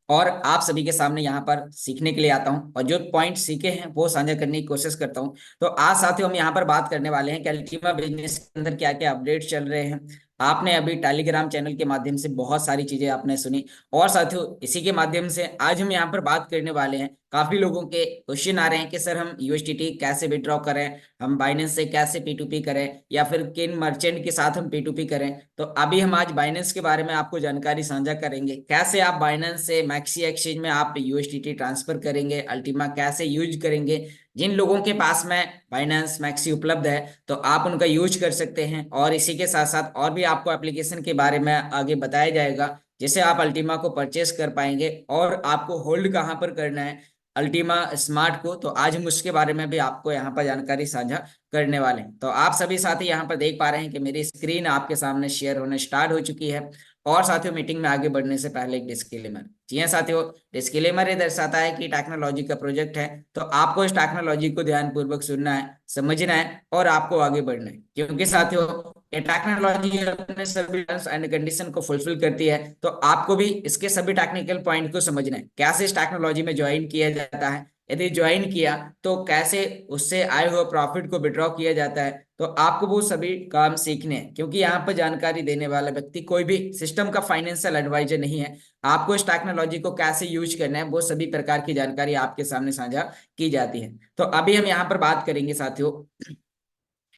और आप सभी के सामने यहाँ पर सीखने के लिए आता हूँ और जो पॉइंट सीखे हैं वो साझा करने की कोशिश करता हूँ। तो आज साथियों हम यहाँ पर बात करने वाले हैं कि अल्टीमा बिजनेस के अंदर क्या क्या अपडेट चल रहे हैं। आपने अभी टेलीग्राम चैनल के माध्यम से बहुत सारी चीजें आपने सुनी, और साथियों इसी के माध्यम से आज हम यहाँ पर बात करने वाले हैं। काफी लोगों के क्वेश्चन आ रहे हैं कि सर हम यूएसडीटी कैसे विड्रॉ करें, हम बाइनेंस से कैसे P2P करें, या फिर किन मर्चेंट के साथ हम P2P करें। तो अभी हम आज बाइनेंस के बारे में आपको जानकारी साझा करेंगे, कैसे आप बाइनेंस से मैक्सी एक्सचेंज में आप यूएसडीटी ट्रांसफर करेंगे, अल्टीमा कैसे यूज करेंगे। जिन लोगों के पास में बाइनेंस मैक्सी उपलब्ध है तो आप उनका यूज कर सकते हैं, और इसी के साथ साथ और भी आपको एप्लीकेशन के बारे में आगे बताया जाएगा जिसे आप अल्टीमा को परचेस कर पाएंगे, और आपको होल्ड कहाँ पर करना है अल्टीमा स्मार्ट को। तो आज हम उसके बारे में भी आपको यहाँ पर जानकारी साझा करने वाले हैं। तो आप सभी साथी यहाँ पर देख पा रहे हैं कि मेरी स्क्रीन आपके सामने शेयर होने स्टार्ट हो चुकी है। और साथियों मीटिंग में आगे बढ़ने से पहले एक डिस्क्लेमर। जी हाँ साथियों, डिस्क्लेमर ये दर्शाता है कि टेक्नोलॉजी का प्रोजेक्ट है, तो आपको इस टेक्नोलॉजी को ध्यानपूर्वक सुनना है, समझना है और आपको आगे बढ़ना है, क्योंकि साथियों ये टेक्नोलॉजी अपने सभी टर्म्स एंड कंडीशन को फुलफिल करती है। तो आपको भी इसके सभी टेक्निकल पॉइंट को समझना है, कैसे इस टेक्नोलॉजी में ज्वाइन किया जाता है, यदि ज्वाइन किया तो कैसे उससे आए हुए प्रॉफिट को विड्रॉ किया जाता है। तो आपको वो सभी काम सीखने हैं, क्योंकि यहाँ पर जानकारी देने वाला व्यक्ति कोई भी सिस्टम का फाइनेंशियल एडवाइजर नहीं है। आपको इस टेक्नोलॉजी को कैसे यूज करना है वो सभी प्रकार की जानकारी आपके सामने साझा की जाती है। तो अभी हम यहाँ पर बात करेंगे साथियों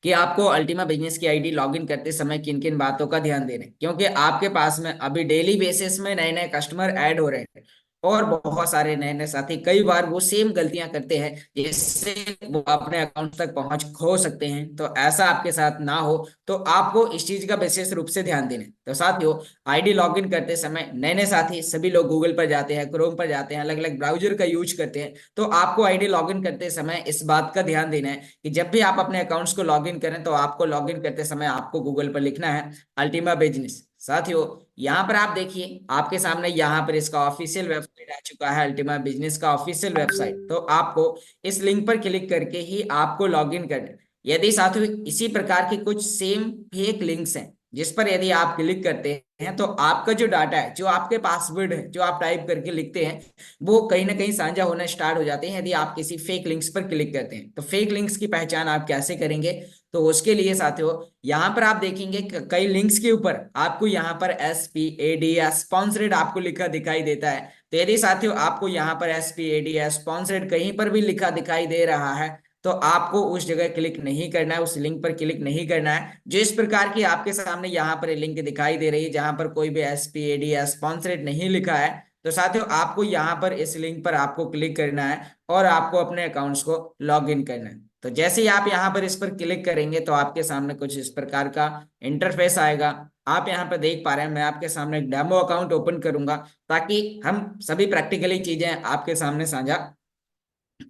कि आपको अल्टीमा बिजनेस की आईडी लॉगिन करते समय किन किन बातों का ध्यान देना है, क्योंकि आपके पास में अभी डेली बेसिस में नए नए कस्टमर ऐड हो रहे हैं, और बहुत सारे नए नए साथी कई बार वो सेम गलतियां करते हैं जिससे वो अपने अकाउंट तक पहुंच खो सकते हैं। तो ऐसा आपके साथ ना हो, तो आपको इस चीज का विशेष रूप से ध्यान देना है। तो साथियों आईडी लॉगिन करते समय नए नए साथी सभी लोग गूगल पर जाते हैं, क्रोम पर जाते हैं, अलग अलग ब्राउजर का यूज करते हैं। तो आपको आईडी लॉगिन करते समय इस बात का ध्यान देना है कि जब भी आप अपने अकाउंट्स को लॉगिन करें तो आपको लॉगिन करते समय आपको गूगल पर लिखना है अल्टीमा बिजनेस। साथियों यहाँ पर आप देखिए आपके सामने यहाँ पर इसका ऑफिशियल वेबसाइट आ चुका है, अल्टीमा बिजनेस का ऑफिशियल वेबसाइट। तो आपको इस लिंक पर क्लिक करके ही आपको लॉगिन करना है। यदि साथियों इसी प्रकार के कुछ सेम फेक लिंक्स हैं जिस पर यदि आप क्लिक करते हैं तो आपका जो डाटा है, जो आपके पासवर्ड है, जो आप टाइप करके लिखते हैं, वो कहीं ना कहीं साझा होना स्टार्ट हो जाते हैं यदि आप किसी फेक लिंक्स पर क्लिक करते हैं। तो फेक लिंक्स की पहचान आप कैसे करेंगे? तो उसके लिए साथियों यहाँ पर आप देखेंगे कई लिंक्स के ऊपर आपको यहाँ पर SPAD या स्पॉन्सर्ड आपको लिखा दिखाई देता है। तो यदि साथियों आपको यहाँ पर SPAD या स्पॉन्सर्ड कहीं पर भी लिखा दिखाई दे रहा है तो आपको उस जगह क्लिक नहीं करना है, उस लिंक पर क्लिक नहीं करना है। जो इस प्रकार की आपके सामने यहाँ पर लिंक दिखाई दे रही है जहां पर कोई भी SPAD या स्पॉन्सर्ड नहीं लिखा है, तो साथियों आपको यहाँ पर इस लिंक पर आपको क्लिक करना है और आपको अपने अकाउंट्स को लॉग इन करना है। तो जैसे ही आप यहाँ पर इस पर क्लिक करेंगे तो आपके सामने कुछ इस प्रकार का इंटरफेस आएगा। आप यहाँ पर देख पा रहे हैं मैं आपके सामने एक डेमो अकाउंट ओपन करूंगा ताकि हम सभी प्रैक्टिकली चीजें आपके सामने साझा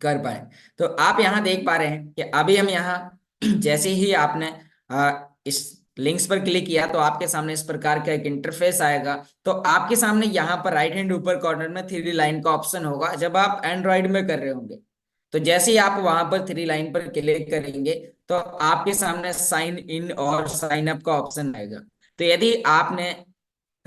कर पाए। तो आप यहाँ देख पा रहे हैं कि अभी हम यहाँ जैसे ही आपने इस लिंक्स पर क्लिक किया तो आपके सामने इस प्रकार का एक इंटरफेस आएगा। तो आपके सामने यहाँ पर राइट हैंड ऊपर कॉर्नर में थ्री लाइन का ऑप्शन होगा जब आप एंड्रॉइड में कर रहे होंगे। तो जैसे ही आप वहां पर थ्री लाइन पर क्लिक करेंगे तो आपके सामने साइन इन और साइन अप का ऑप्शन आएगा। तो यदि आपने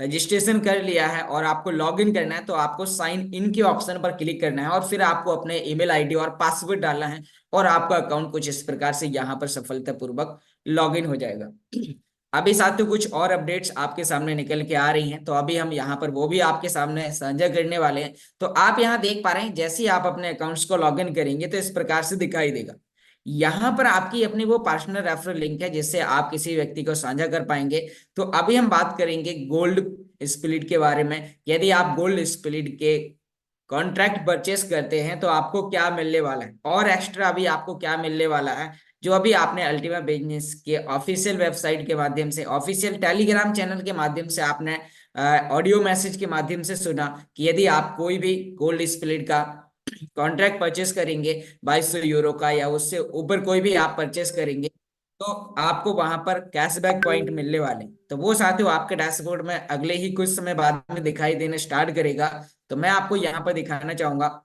रजिस्ट्रेशन कर लिया है और आपको लॉग इन करना है तो आपको साइन इन के ऑप्शन पर क्लिक करना है और फिर आपको अपने ईमेल आईडी और पासवर्ड डालना है, और आपका अकाउंट कुछ इस प्रकार से यहाँ पर सफलतापूर्वक लॉग इन हो जाएगा। अभी साथियों कुछ और अपडेट्स आपके सामने निकल के आ रही हैं, तो अभी हम यहाँ पर वो भी आपके सामने साझा करने वाले हैं। तो आप यहाँ देख पा रहे हैं जैसे ही आप अपने अकाउंट्स को लॉग इन करेंगे तो इस प्रकार से दिखाई देगा। यहाँ पर आपकी अपनी वो पर्सनल रेफरल लिंक है जिससे आप किसी व्यक्ति को साझा कर पाएंगे। तो अभी हम बात करेंगे गोल्ड स्प्लिट के बारे में। यदि आप गोल्ड स्प्लिट के कॉन्ट्रैक्ट परचेस करते हैं तो आपको क्या मिलने वाला है, और एक्स्ट्रा अभी आपको क्या मिलने वाला है, जो अभी आपने अल्टीमा बिजनेस के ऑफिशियल वेबसाइट के माध्यम से, ऑफिशियल टेलीग्राम चैनल के माध्यम से आपने ऑडियो मैसेज के माध्यम से सुना कि यदि आप कोई भी गोल्ड स्प्लिट का कॉन्ट्रैक्ट परचेस करेंगे 2200 यूरो का या उससे ऊपर कोई भी आप परचेस करेंगे तो आपको वहां पर कैशबैक पॉइंट मिलने वाले। तो वो साथियों आपके डैशबोर्ड में अगले ही कुछ समय बाद में दिखाई देने स्टार्ट करेगा। तो मैं आपको यहाँ पर दिखाना चाहूंगा,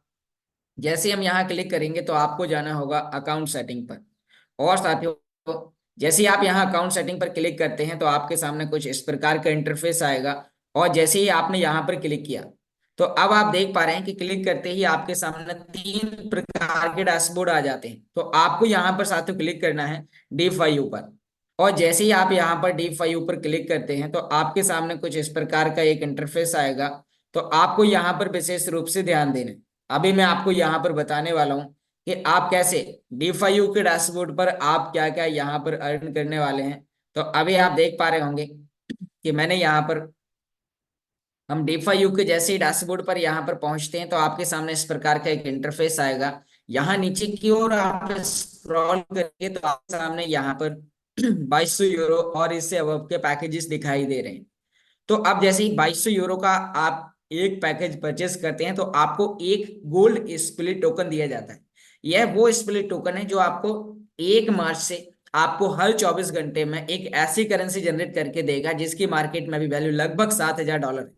जैसे हम यहाँ क्लिक करेंगे तो आपको जाना होगा अकाउंट सेटिंग पर। और साथियों जैसे ही आप यहाँ अकाउंट सेटिंग पर क्लिक करते हैं तो आपके सामने कुछ इस प्रकार का इंटरफेस आएगा, और जैसे ही आपने यहाँ पर क्लिक किया तो अब आप देख पा रहे हैं कि क्लिक करते ही आपके सामने 3 प्रकार के डैशबोर्ड आ जाते हैं। तो आपको यहाँ पर साथियों क्लिक करना है D5 ऊपर, और जैसे ही आप यहाँ पर D5 ऊपर क्लिक करते हैं तो आपके सामने कुछ इस प्रकार का एक इंटरफेस आएगा। तो आपको यहाँ पर विशेष रूप से ध्यान देना है। अभी मैं आपको यहाँ पर बताने वाला हूँ कि आप कैसे D5 के डैशबोर्ड पर आप क्या क्या यहाँ पर अर्न करने वाले हैं। तो अभी आप देख पा रहे होंगे कि मैंने यहाँ पर, हम D5 के जैसे ही डैशबोर्ड पर यहाँ पर पहुंचते हैं तो आपके सामने इस प्रकार का एक इंटरफेस आएगा। यहाँ नीचे की ओर आप स्क्रॉल करेंगे तो आपके सामने यहाँ पर 2200 यूरो और इससे अबव के पैकेजेस दिखाई दे रहे हैं। तो अब जैसे ही 2200 यूरो का आप एक पैकेज परचेस करते हैं तो आपको एक गोल्ड स्प्लिट टोकन दिया जाता है। यह वो स्प्लिट टोकन है जो आपको 1 मार्च से आपको हर 24 घंटे में एक ऐसी करेंसी जनरेट करके देगा जिसकी मार्केट में भी वैल्यू लगभग $7,000 है।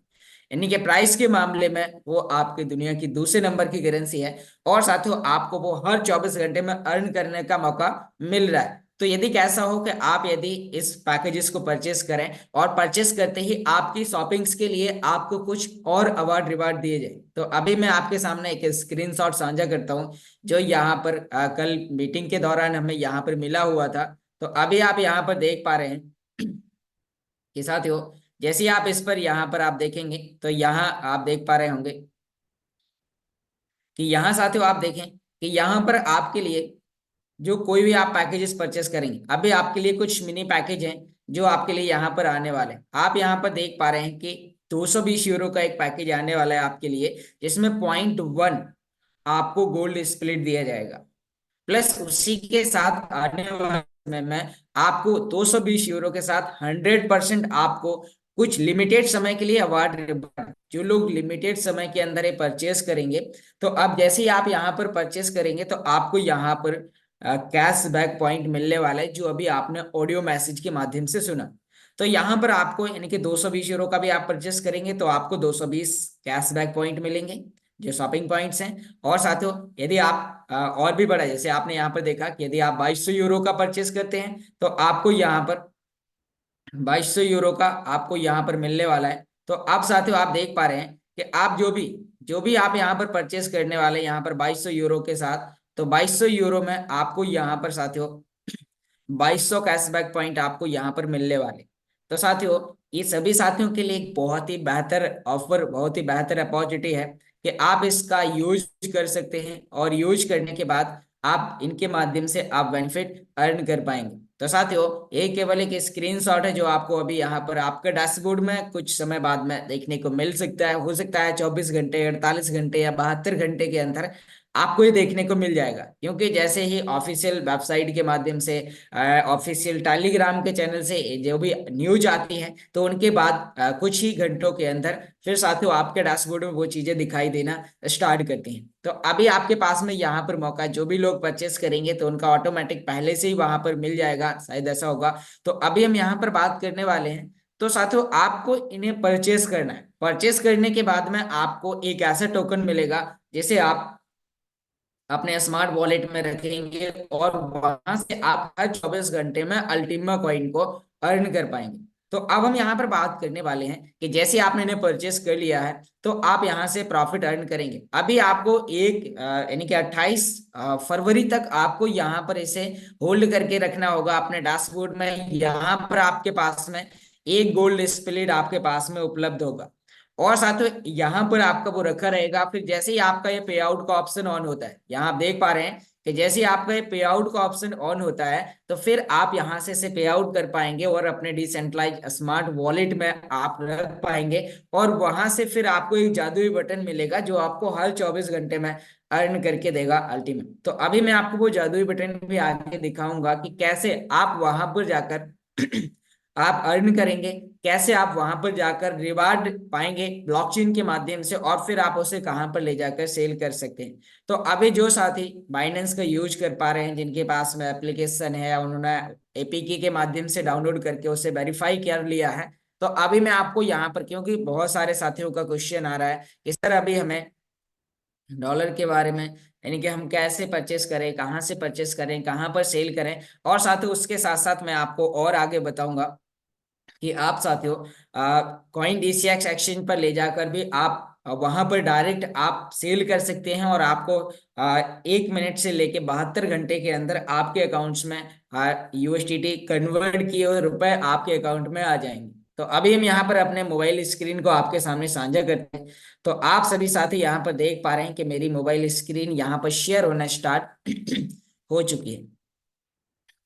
यानी कि प्राइस के मामले में वो आपकी दुनिया की दूसरे नंबर की करेंसी है, और साथियों आपको वो हर 24 घंटे में अर्न करने का मौका मिल रहा है। तो यदि कैसा हो कि आप यदि इस पैकेजेस को परचेस करें और परचेस करते ही आपकी शॉपिंग्स के लिए आपको कुछ और अवार्ड रिवार्ड दिए जाए। तो अभी मैं आपके सामने एक स्क्रीनशॉट साझा करता हूं जो यहाँ पर कल मीटिंग के दौरान हमें यहाँ पर मिला हुआ था। तो अभी आप यहाँ पर देख पा रहे हैं कि साथियों जैसे ही आप इस पर यहाँ पर आप देखेंगे तो यहाँ आप देख पा रहे होंगे कि यहाँ साथियों आप देखें कि यहाँ पर आपके लिए जो कोई भी आप पैकेजेस परचेस करेंगे, अभी आपके लिए कुछ मिनी पैकेज हैं जो आपके लिए यहाँ पर आने वाले हैं। आप यहाँ पर देख पा रहे हैं कि 220 यूरो का एक पैकेज आने वाला है आपके लिए, जिसमें 0.1 आपको गोल्ड स्प्लिट दिया जाएगा। प्लस उसी के साथ आने वाले समय में आपको 220 यूरो के साथ 100% आपको कुछ लिमिटेड समय के लिए अवार्ड, जो लोग लिमिटेड समय के अंदर ये परचेस करेंगे। तो अब जैसे ही आप यहाँ पर परचेस करेंगे तो आपको यहाँ पर कैश बैक पॉइंट मिलने वाला है, जो अभी आपने ऑडियो मैसेज के माध्यम से सुना। तो यहाँ पर आपको यानी कि 220 यूरो का भी आप परचेस करेंगे तो आपको 220 कैश बैक पॉइंट मिलेंगे, जो शॉपिंग पॉइंट्स हैं। और साथियों यदि आप और भी बड़ा, जैसे आपने यहाँ पर देखा कि यदि आप 2200 यूरो का परचेस करते हैं तो आपको यहाँ पर 2200 यूरो का आपको यहाँ पर मिलने वाला है। तो अब साथियों आप देख पा रहे हैं कि आप जो भी आप यहाँ पर परचेस करने वाले हैं यहाँ पर 2200 यूरो के साथ, तो 2200 यूरो में आपको यहाँ पर साथियों 2200 कैशबैक पॉइंट आपको यहाँ पर मिलने वाले। तो साथियों ये सभी साथियों के लिए एक बहुत ही बेहतर ऑफर, बहुत ही बेहतर अपॉर्चुनिटी है कि आप इसका यूज कर सकते हैं, और यूज करने के बाद आप इनके माध्यम से आप बेनिफिट अर्न कर पाएंगे। तो साथियों ये केवल एक स्क्रीनशॉट है जो आपको अभी यहाँ पर आपके डैशबोर्ड में कुछ समय बाद में देखने को मिल सकता है। हो सकता है 24 घंटे, 48 घंटे या 72 घंटे के अंदर आपको ये देखने को मिल जाएगा, क्योंकि जैसे ही ऑफिशियल वेबसाइट के माध्यम से, ऑफिशियल टेलीग्राम के चैनल से जो भी न्यूज आती है तो उनके बाद कुछ ही घंटों के अंदर फिर साथियों आपके डैशबोर्ड में वो चीजें दिखाई देना स्टार्ट करती हैं। तो अभी आपके पास में यहाँ पर मौका है, जो भी लोग परचेस करेंगे तो उनका ऑटोमेटिक पहले से ही वहां पर मिल जाएगा, शायद ऐसा होगा। तो अभी हम यहाँ पर बात करने वाले हैं। तो साथियों आपको इन्हें परचेस करना है। परचेस करने के बाद में आपको एक ऐसा टोकन मिलेगा जिसे आप अपने स्मार्ट वॉलेट में रखेंगे, और वहां से आप हर 24 घंटे में अल्टीमा कॉइन को अर्न कर पाएंगे। तो अब हम यहाँ पर बात करने वाले हैं कि जैसे आपने इन्हें परचेस कर लिया है तो आप यहाँ से प्रॉफिट अर्न करेंगे। अभी आपको एक यानी कि 28 फरवरी तक आपको यहाँ पर इसे होल्ड करके रखना होगा अपने डैशबोर्ड में। यहाँ पर आपके पास में एक गोल्ड स्प्लिट आपके पास में उपलब्ध होगा, और साथ में यहाँ पर आपका वो रखा रहेगा। फिर जैसे ही आपका ये पे आउट का ऑप्शन ऑन होता है, यहाँ आप देख पा रहे हैं कि जैसे ही आपका ये पे आउट का ऑप्शन ऑन होता है तो फिर आप यहाँ से इसे पे आउट कर पाएंगे और अपने डिसेंट्रलाइज स्मार्ट वॉलेट में आप रख पाएंगे। और वहां से फिर आपको एक जादुई बटन मिलेगा जो आपको हर 24 घंटे में अर्न करके देगा अल्टीमेट। तो अभी मैं आपको वो जादुई बटन भी आगे दिखाऊंगा कि कैसे आप वहां पर जाकर आप अर्न करेंगे, कैसे आप वहां पर जाकर रिवार्ड पाएंगे ब्लॉकचेन के माध्यम से, और फिर आप उसे कहां पर ले जाकर सेल कर सकते हैं। तो अभी जो साथी बाइनेंस का यूज कर पा रहे हैं, जिनके पास में एप्लीकेशन है, उन्होंने एपीके के माध्यम से डाउनलोड करके उसे वेरीफाई कर लिया है, तो अभी मैं आपको यहाँ पर, क्योंकि बहुत सारे साथियों का क्वेश्चन आ रहा है कि सर अभी हमें डॉलर के बारे में, यानी कि हम कैसे परचेस करें, कहाँ से परचेस करें, कहाँ पर सेल करें, और साथ ही उसके साथ साथ मैं आपको और आगे बताऊंगा कि आप साथियों कॉइन डीसीएक्स एक्सचेंज पर ले जाकर भी आप वहां पर डायरेक्ट आप सेल कर सकते हैं और आपको 1 मिनट से लेके 72 घंटे के अंदर आपके अकाउंट्स में यूएसडीटी कन्वर्ट किए हुए रुपए आपके अकाउंट में आ जाएंगे। तो अभी हम यहाँ पर अपने मोबाइल स्क्रीन को आपके सामने साझा करते हैं। तो आप सभी साथी यहाँ पर देख पा रहे हैं कि मेरी मोबाइल स्क्रीन यहाँ पर शेयर होना स्टार्ट हो चुकी है।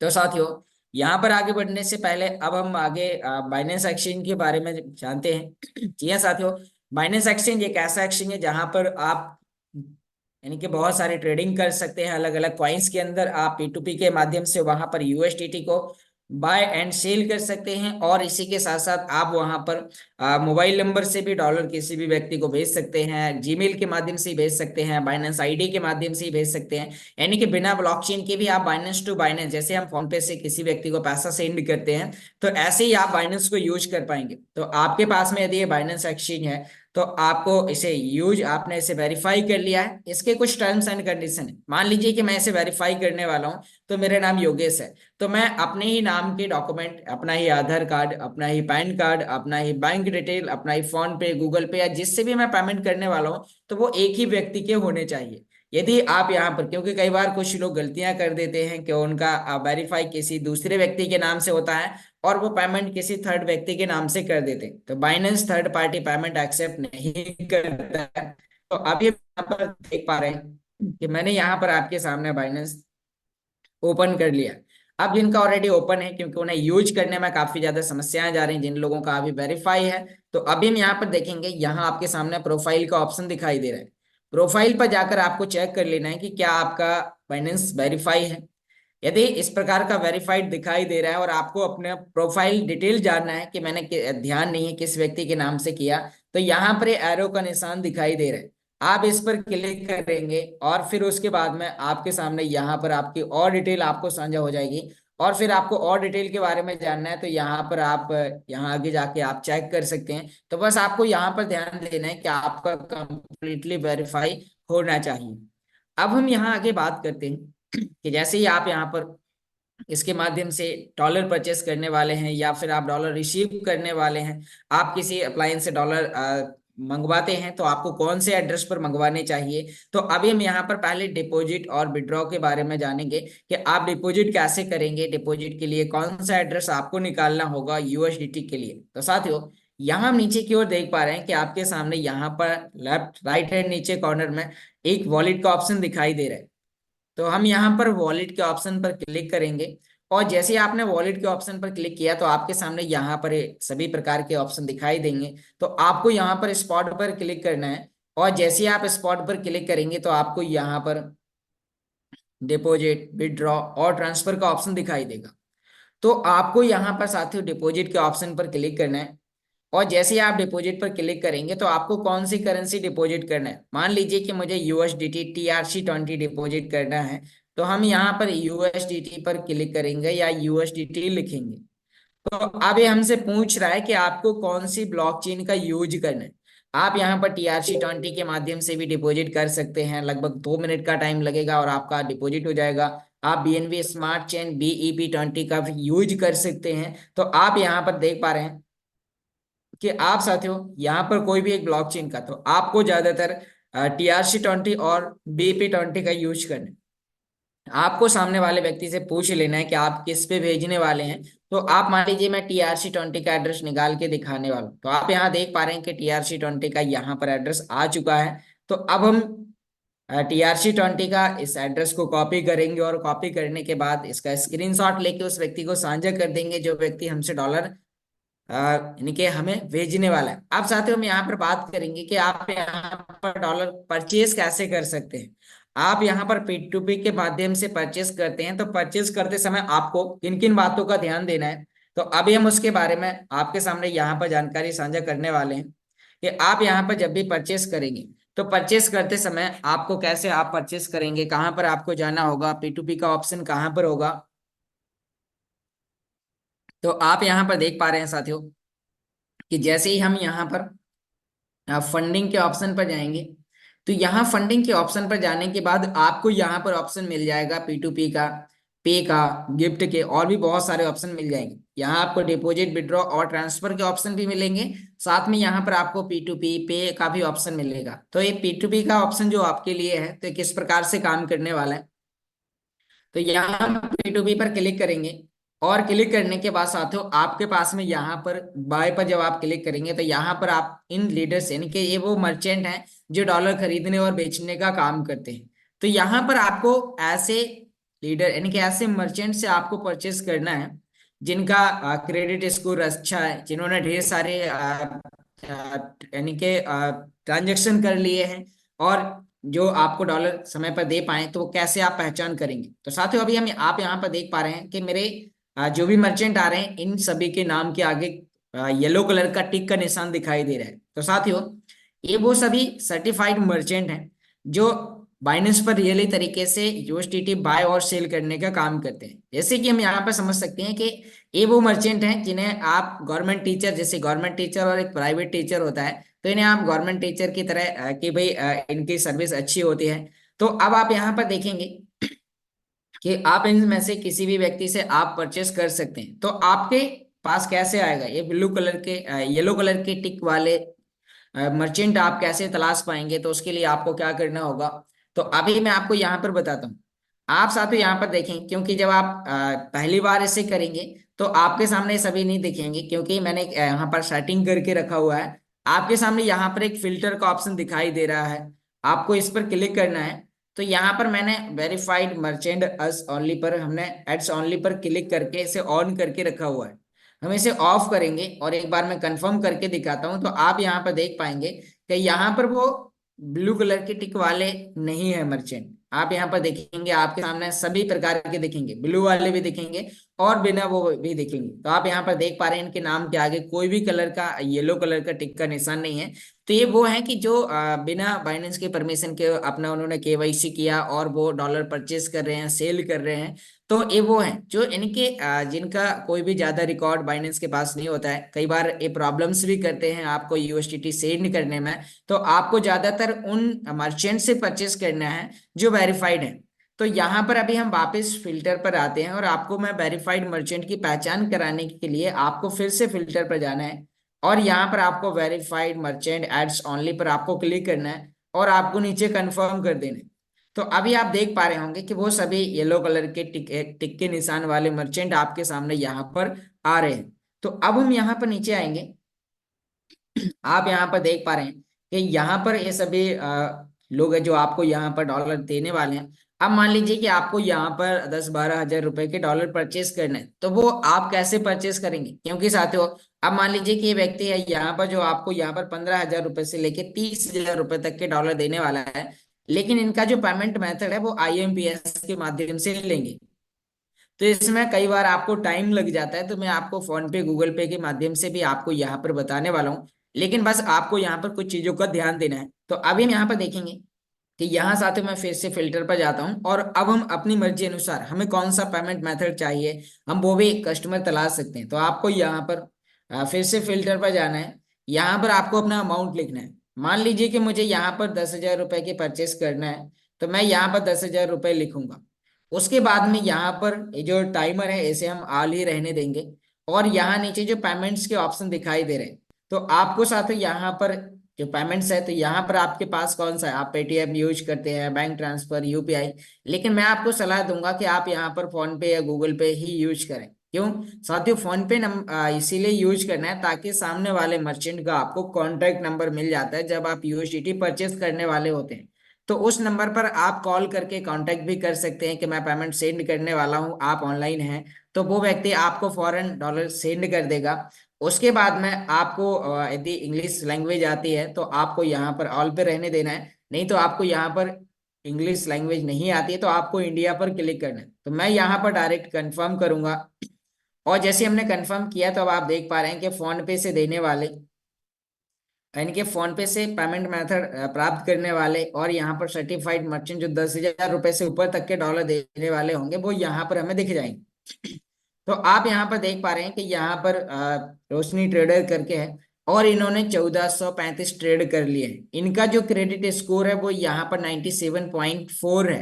तो साथियों, यहाँ पर आगे बढ़ने से पहले अब हम आगे बाइनेंस एक्सचेंज के बारे में जानते हैं। जी हाँ साथियों, बाइनेंस एक्सचेंज एक ऐसा एक्सचेंज है जहां पर आप यानी कि बहुत सारी ट्रेडिंग कर सकते हैं अलग अलग कॉइन्स के अंदर। आप P2P के माध्यम से वहां पर यूएसडीटी को बाय एंड सेल कर सकते हैं, और इसी के साथ साथ आप वहां पर मोबाइल नंबर से भी डॉलर किसी भी व्यक्ति को भेज सकते हैं, जीमेल के माध्यम से ही भेज सकते हैं, बाइनेंस आईडी के माध्यम से ही भेज सकते हैं। यानी कि बिना ब्लॉकचेन के भी आप बाइनेंस टू बाइनेंस, जैसे हम फोन पे से किसी व्यक्ति को पैसा सेंड करते हैं, तो ऐसे ही आप बाइनेंस को यूज कर पाएंगे। तो आपके पास में यदि ये बाइनेंस एक्सचेंज है तो आपको इसे यूज, आपने इसे वेरीफाई कर लिया है। इसके कुछ टर्म्स एंड कंडीशन है। मान लीजिए कि मैं इसे वेरीफाई करने वाला हूं, तो मेरा नाम योगेश है, तो मैं अपने ही नाम के डॉक्यूमेंट, अपना ही आधार कार्ड, अपना ही पैन कार्ड, अपना ही बैंक डिटेल, अपना ही फोन पे, गूगल पे या जिससे भी मैं पेमेंट करने वाला हूँ, तो वो एक ही व्यक्ति के होने चाहिए। यदि आप यहाँ पर, क्योंकि कई बार कुछ लोग गलतियां कर देते हैं कि उनका वेरीफाई किसी दूसरे व्यक्ति के नाम से होता है और वो पेमेंट किसी थर्ड व्यक्ति के नाम से कर देते हैं, तो Binance third party payment accept नहीं करता है। तो आप ये यहाँ पर देख पा रहे हैं कि मैंने यहाँ पर आपके सामने बाइनेंस ओपन कर लिया। अब जिनका ऑलरेडी ओपन है, क्योंकि उन्हें यूज करने में काफी ज्यादा समस्याएं जा रही हैं, जिन लोगों का अभी वेरीफाई है, तो अभी हम यहाँ पर देखेंगे, यहाँ आपके सामने प्रोफाइल का ऑप्शन दिखाई दे रहा है। प्रोफाइल पर जाकर आपको चेक कर लेना है कि क्या आपका बाइनेंस वेरीफाई है। यदि इस प्रकार का वेरीफाइड दिखाई दे रहा है और आपको अपने प्रोफाइल डिटेल जानना है कि मैंने ध्यान नहीं है किस व्यक्ति के नाम से किया, तो यहाँ पर ये एरो का निशान दिखाई दे रहा है। आप इस पर क्लिक करेंगे और फिर उसके बाद में आपके सामने यहाँ पर आपकी और डिटेल आपको साझा हो जाएगी। और फिर आपको और डिटेल के बारे में जानना है तो यहाँ पर आप यहाँ आगे जाके आप चेक कर सकते हैं। तो बस आपको यहाँ पर ध्यान देना है कि आपका कंप्लीटली वेरीफाई होना चाहिए। अब हम यहाँ आगे बात करते हैं कि जैसे ही आप यहाँ पर इसके माध्यम से डॉलर परचेस करने वाले हैं या फिर आप डॉलर रिसीव करने वाले हैं, आप किसी अप्लायंस से डॉलर मंगवाते हैं, तो आपको कौन से एड्रेस पर मंगवाने चाहिए। तो अभी हम यहाँ पर पहले डिपॉजिट और विड्रॉ के बारे में जानेंगे कि आप डिपॉजिट कैसे करेंगे, डिपॉजिट के लिए कौन सा एड्रेस आपको निकालना होगा यूएसडीटी के लिए। तो साथियों, यहाँ हम नीचे की ओर देख पा रहे हैं कि आपके सामने यहाँ पर लेफ्ट राइट हैंड नीचे कॉर्नर में एक वॉलेट का ऑप्शन दिखाई दे रहा है। तो हम यहाँ पर वॉलेट के ऑप्शन पर क्लिक करेंगे, और जैसे ही आपने वॉलेट के ऑप्शन पर क्लिक किया तो आपके सामने यहाँ पर ये सभी प्रकार के ऑप्शन दिखाई देंगे। तो आपको यहाँ पर स्पॉट पर क्लिक करना है, और जैसे ही आप स्पॉट पर क्लिक करेंगे तो आपको यहाँ पर डिपॉजिट, विड्रॉ और ट्रांसफर का ऑप्शन दिखाई देगा। तो आपको यहाँ पर साथियों डिपॉजिट के ऑप्शन पर क्लिक करना है, और जैसे ही आप डिपॉजिट पर क्लिक करेंगे तो आपको कौन सी करेंसी डिपॉजिट करना है। मान लीजिए कि मुझे यूएसडीटी TRC20 डिपॉजिट करना है, तो हम यहाँ पर यूएसडीटी पर क्लिक करेंगे या यूएसडीटी लिखेंगे। तो अब ये हमसे पूछ रहा है कि आपको कौन सी ब्लॉकचेन का यूज करना है। आप यहाँ पर TRC20 के माध्यम से भी डिपॉजिट कर सकते हैं, लगभग 2 मिनट का टाइम लगेगा और आपका डिपॉजिट हो जाएगा। आप BNB स्मार्ट चेन BEP20 का भी यूज कर सकते हैं। तो आप यहाँ पर देख पा रहे हैं कि आप साथियों यहाँ पर कोई भी एक ब्लॉकचेन का, तो आपको ज्यादातर TRC20 और BEP20 का यूज करना है। आपको सामने वाले व्यक्ति से पूछ लेना है कि आप किस पे भेजने वाले हैं। तो आप मान लीजिए मैं TRC20 का एड्रेस निकाल के दिखाने वाला हूँ, तो आप यहाँ देख पा रहे हैं कि TRC20 का यहाँ पर एड्रेस आ चुका है। तो अब हम TRC20 का इस एड्रेस को कॉपी करेंगे, और कॉपी करने के बाद इसका स्क्रीनशॉट लेके उस व्यक्ति को साझा कर देंगे जो व्यक्ति हमसे डॉलर यानी कि हमें भेजने वाला है। अब साथियों हम यहाँ पर बात करेंगे कि आप यहाँ पर डॉलर परचेज कैसे कर सकते हैं। आप यहाँ पर P2P के माध्यम से परचेस करते हैं, तो परचेस करते समय आपको किन किन बातों का ध्यान देना है, तो अभी हम उसके बारे में आपके सामने यहाँ पर जानकारी साझा करने वाले हैं कि आप यहाँ पर जब भी परचेस करेंगे तो परचेस करते समय आपको कैसे आप परचेस करेंगे, कहाँ पर आपको जाना होगा, P2P का ऑप्शन कहाँ पर होगा। तो आप यहाँ पर देख पा रहे हैं साथियों कि जैसे ही हम यहाँ पर फंडिंग के ऑप्शन पर जाएंगे, तो यहाँ फंडिंग के ऑप्शन पर जाने के बाद आपको यहाँ पर ऑप्शन मिल जाएगा P2P का। पे का, गिफ्ट के और भी बहुत सारे ऑप्शन मिल जाएंगे। यहाँ आपको डिपॉजिट, विड्रॉ और ट्रांसफर के ऑप्शन भी मिलेंगे। साथ में यहाँ पर आपको P2P पे का भी ऑप्शन मिलेगा। तो ये P2P का ऑप्शन जो आपके लिए है, तो किस प्रकार से काम करने वाला है, तो यहाँ हम P2P पर क्लिक करेंगे। और क्लिक करने के बाद साथियों आपके पास में यहाँ पर बाय पर जब आप क्लिक करेंगे तो यहाँ पर आप इन लीडर्स यानी कि ये वो मर्चेंट हैं जो डॉलर खरीदने और बेचने का काम करते हैं। तो यहाँ पर आपको ऐसे लीडर यानी कि ऐसे मर्चेंट से आपको परचेस करना है जिनका क्रेडिट स्कोर अच्छा है, जिन्होंने ढेर सारे यानी कि ट्रांजेक्शन कर लिए हैं, और जो आपको डॉलर समय पर दे पाए। तो वो कैसे आप पहचान करेंगे, तो साथियों अभी हम आप यहाँ पर देख पा रहे हैं कि मेरे जो भी मर्चेंट आ रहे हैं इन सभी के नाम के आगे येलो कलर का टिक का निशान दिखाई दे रहा है। तो साथियों ये वो सभी सर्टिफाइड मर्चेंट हैं जो बाइनेंस पर रियली तरीके से यूएसडीटी बाय और सेल करने का काम करते हैं। जैसे कि हम यहाँ पर समझ सकते हैं कि ये वो मर्चेंट हैं जिन्हें आप गवर्नमेंट टीचर, जैसे गवर्नमेंट टीचर और एक प्राइवेट टीचर होता है, तो इन्हें आप गवर्नमेंट टीचर की तरह कि भाई इनकी सर्विस अच्छी होती है। तो अब आप यहाँ पर देखेंगे कि आप इनमें से किसी भी व्यक्ति से आप परचेस कर सकते हैं। तो आपके पास कैसे आएगा ये ब्लू कलर के येलो कलर के टिक वाले मर्चेंट आप कैसे तलाश पाएंगे, तो उसके लिए आपको क्या करना होगा, तो अभी मैं आपको यहाँ पर बताता हूँ। आप साथियों यहाँ पर देखें, क्योंकि जब आप पहली बार इसे करेंगे तो आपके सामने सभी नहीं दिखेंगे, क्योंकि मैंने यहाँ पर सेटिंग करके रखा हुआ है। आपके सामने यहाँ पर एक फिल्टर का ऑप्शन दिखाई दे रहा है, आपको इस पर क्लिक करना है। तो यहाँ पर मैंने वेरीफाइड मर्चेंट अस ओनली पर, हमने एड्स ओनली पर क्लिक करके इसे ऑन करके रखा हुआ है। हम इसे ऑफ करेंगे और एक बार मैं कंफर्म करके दिखाता हूं, तो आप यहाँ पर देख पाएंगे कि यहाँ पर वो ब्लू कलर के टिक वाले नहीं है मर्चेंट। आप यहाँ पर देखेंगे आपके सामने सभी प्रकार के दिखेंगे, ब्लू वाले भी दिखेंगे और बिना वो भी दिखेंगे। तो आप यहाँ पर देख पा रहे हैं इनके नाम के आगे कोई भी कलर का येलो कलर का टिक का निशान नहीं है। तो ये वो है कि जो बिना बाइनेंस के परमिशन के अपना उन्होंने केवाईसी किया और वो डॉलर परचेस कर रहे हैं, सेल कर रहे हैं। तो ये वो हैं जो इनके जिनका कोई भी ज्यादा रिकॉर्ड बाइनेंस के पास नहीं होता है। कई बार ये प्रॉब्लम्स भी करते हैं आपको यूएसडीटी सेंड करने में। तो आपको ज्यादातर उन मर्चेंट से परचेस करना है जो वेरीफाइड है। तो यहाँ पर अभी हम वापस फिल्टर पर आते हैं और आपको मैं वेरीफाइड मर्चेंट की पहचान कराने के लिए आपको फिर से फिल्टर पर जाना है और यहाँ पर आपको वेरीफाइड मर्चेंट एड्स ओनली पर आपको क्लिक करना है और आपको नीचे कंफर्म कर देना है। तो अभी आप देख पा रहे होंगे कि वो सभी येलो कलर के टिक टिक के निशान वाले मर्चेंट आपके सामने यहाँ पर आ रहे हैं। तो अब हम यहाँ पर नीचे आएंगे। आप यहाँ पर देख पा रहे हैं कि यहाँ पर ये सभी लोग हैं जो आपको यहाँ पर डॉलर देने वाले हैं। अब मान लीजिए कि आपको यहाँ पर 10-12 हजार रुपए के डॉलर परचेस करने हैं, तो वो आप कैसे परचेस करेंगे, क्योंकि साथियों अब मान लीजिए कि ये व्यक्ति है यहाँ पर जो आपको यहाँ पर 15 हजार रुपए से लेके 30 हजार रुपए तक के डॉलर देने वाला है। लेकिन इनका जो पेमेंट मेथड है वो IMPS के माध्यम से लेंगे। तो इसमें कई बार आपको टाइम लग जाता है, तो मैं आपको फोन पे, गूगल पे के माध्यम से भी आपको यहाँ पर बताने वाला हूँ। लेकिन बस आपको यहाँ पर कुछ चीजों का ध्यान देना है। तो अभी हम यहाँ पर देखेंगे कि यहाँ साथ ही मैं फिर से फिल्टर पर जाता हूँ और अब हम अपनी मर्जी अनुसार हमें कौन सा पेमेंट मेथड चाहिए हम वो भी कस्टमर तलाश सकते हैं। तो आपको यहाँ पर फिर से फिल्टर पर जाना है। यहाँ पर आपको अपना अमाउंट लिखना है। मान लीजिए कि मुझे यहाँ पर 10 हजार रुपए की परचेस करना है, तो मैं यहाँ पर 10 हजार रुपए लिखूंगा। उसके बाद में यहाँ पर ये जो टाइमर है इसे हम ऑल ही रहने देंगे और यहाँ नीचे जो पेमेंट्स के ऑप्शन दिखाई दे रहे हैं, तो आपको साथ ही यहाँ पर जो पेमेंट्स है, तो यहाँ पर आपके पास कौन सा है, आप पेटीएम यूज करते हैं, बैंक ट्रांसफर, UPI। लेकिन मैं आपको सलाह दूंगा कि आप यहाँ पर फोन पे या गूगल पे ही यूज करें। क्यों साथियों, फोन पे इसीलिए यूज करना है ताकि सामने वाले मर्चेंट का आपको कॉन्टैक्ट नंबर मिल जाता है जब आप यूएसडीटी परचेस करने वाले होते हैं। तो उस नंबर पर आप कॉल करके कांटेक्ट भी कर सकते हैं कि मैं पेमेंट सेंड करने वाला हूं, आप ऑनलाइन हैं। तो वो व्यक्ति आपको फौरन डॉलर सेंड कर देगा। उसके बाद में आपको यदि इंग्लिश लैंग्वेज आती है तो आपको यहाँ पर ऑल पे रहने देना है। नहीं तो आपको यहाँ पर इंग्लिश लैंग्वेज नहीं आती है तो आपको इंडिया पर क्लिक करना है। तो मैं यहाँ पर डायरेक्ट कंफर्म करूंगा और जैसे हमने कंफर्म किया तो अब आप देख पा रहे हैं कि फोन पे से देने वाले यानी कि फोन पे से पेमेंट मेथड प्राप्त करने वाले और यहाँ पर सर्टिफाइड मर्चेंट जो 10 हजार रुपए से ऊपर तक के डॉलर देने वाले होंगे वो यहाँ पर हमें दिख जाएंगे। तो आप यहाँ पर देख पा रहे हैं कि यहाँ पर रोशनी ट्रेडर करके है और इन्होंने 1435 ट्रेड कर लिए हैं। इनका जो क्रेडिट स्कोर है वो यहाँ पर 97.4 है।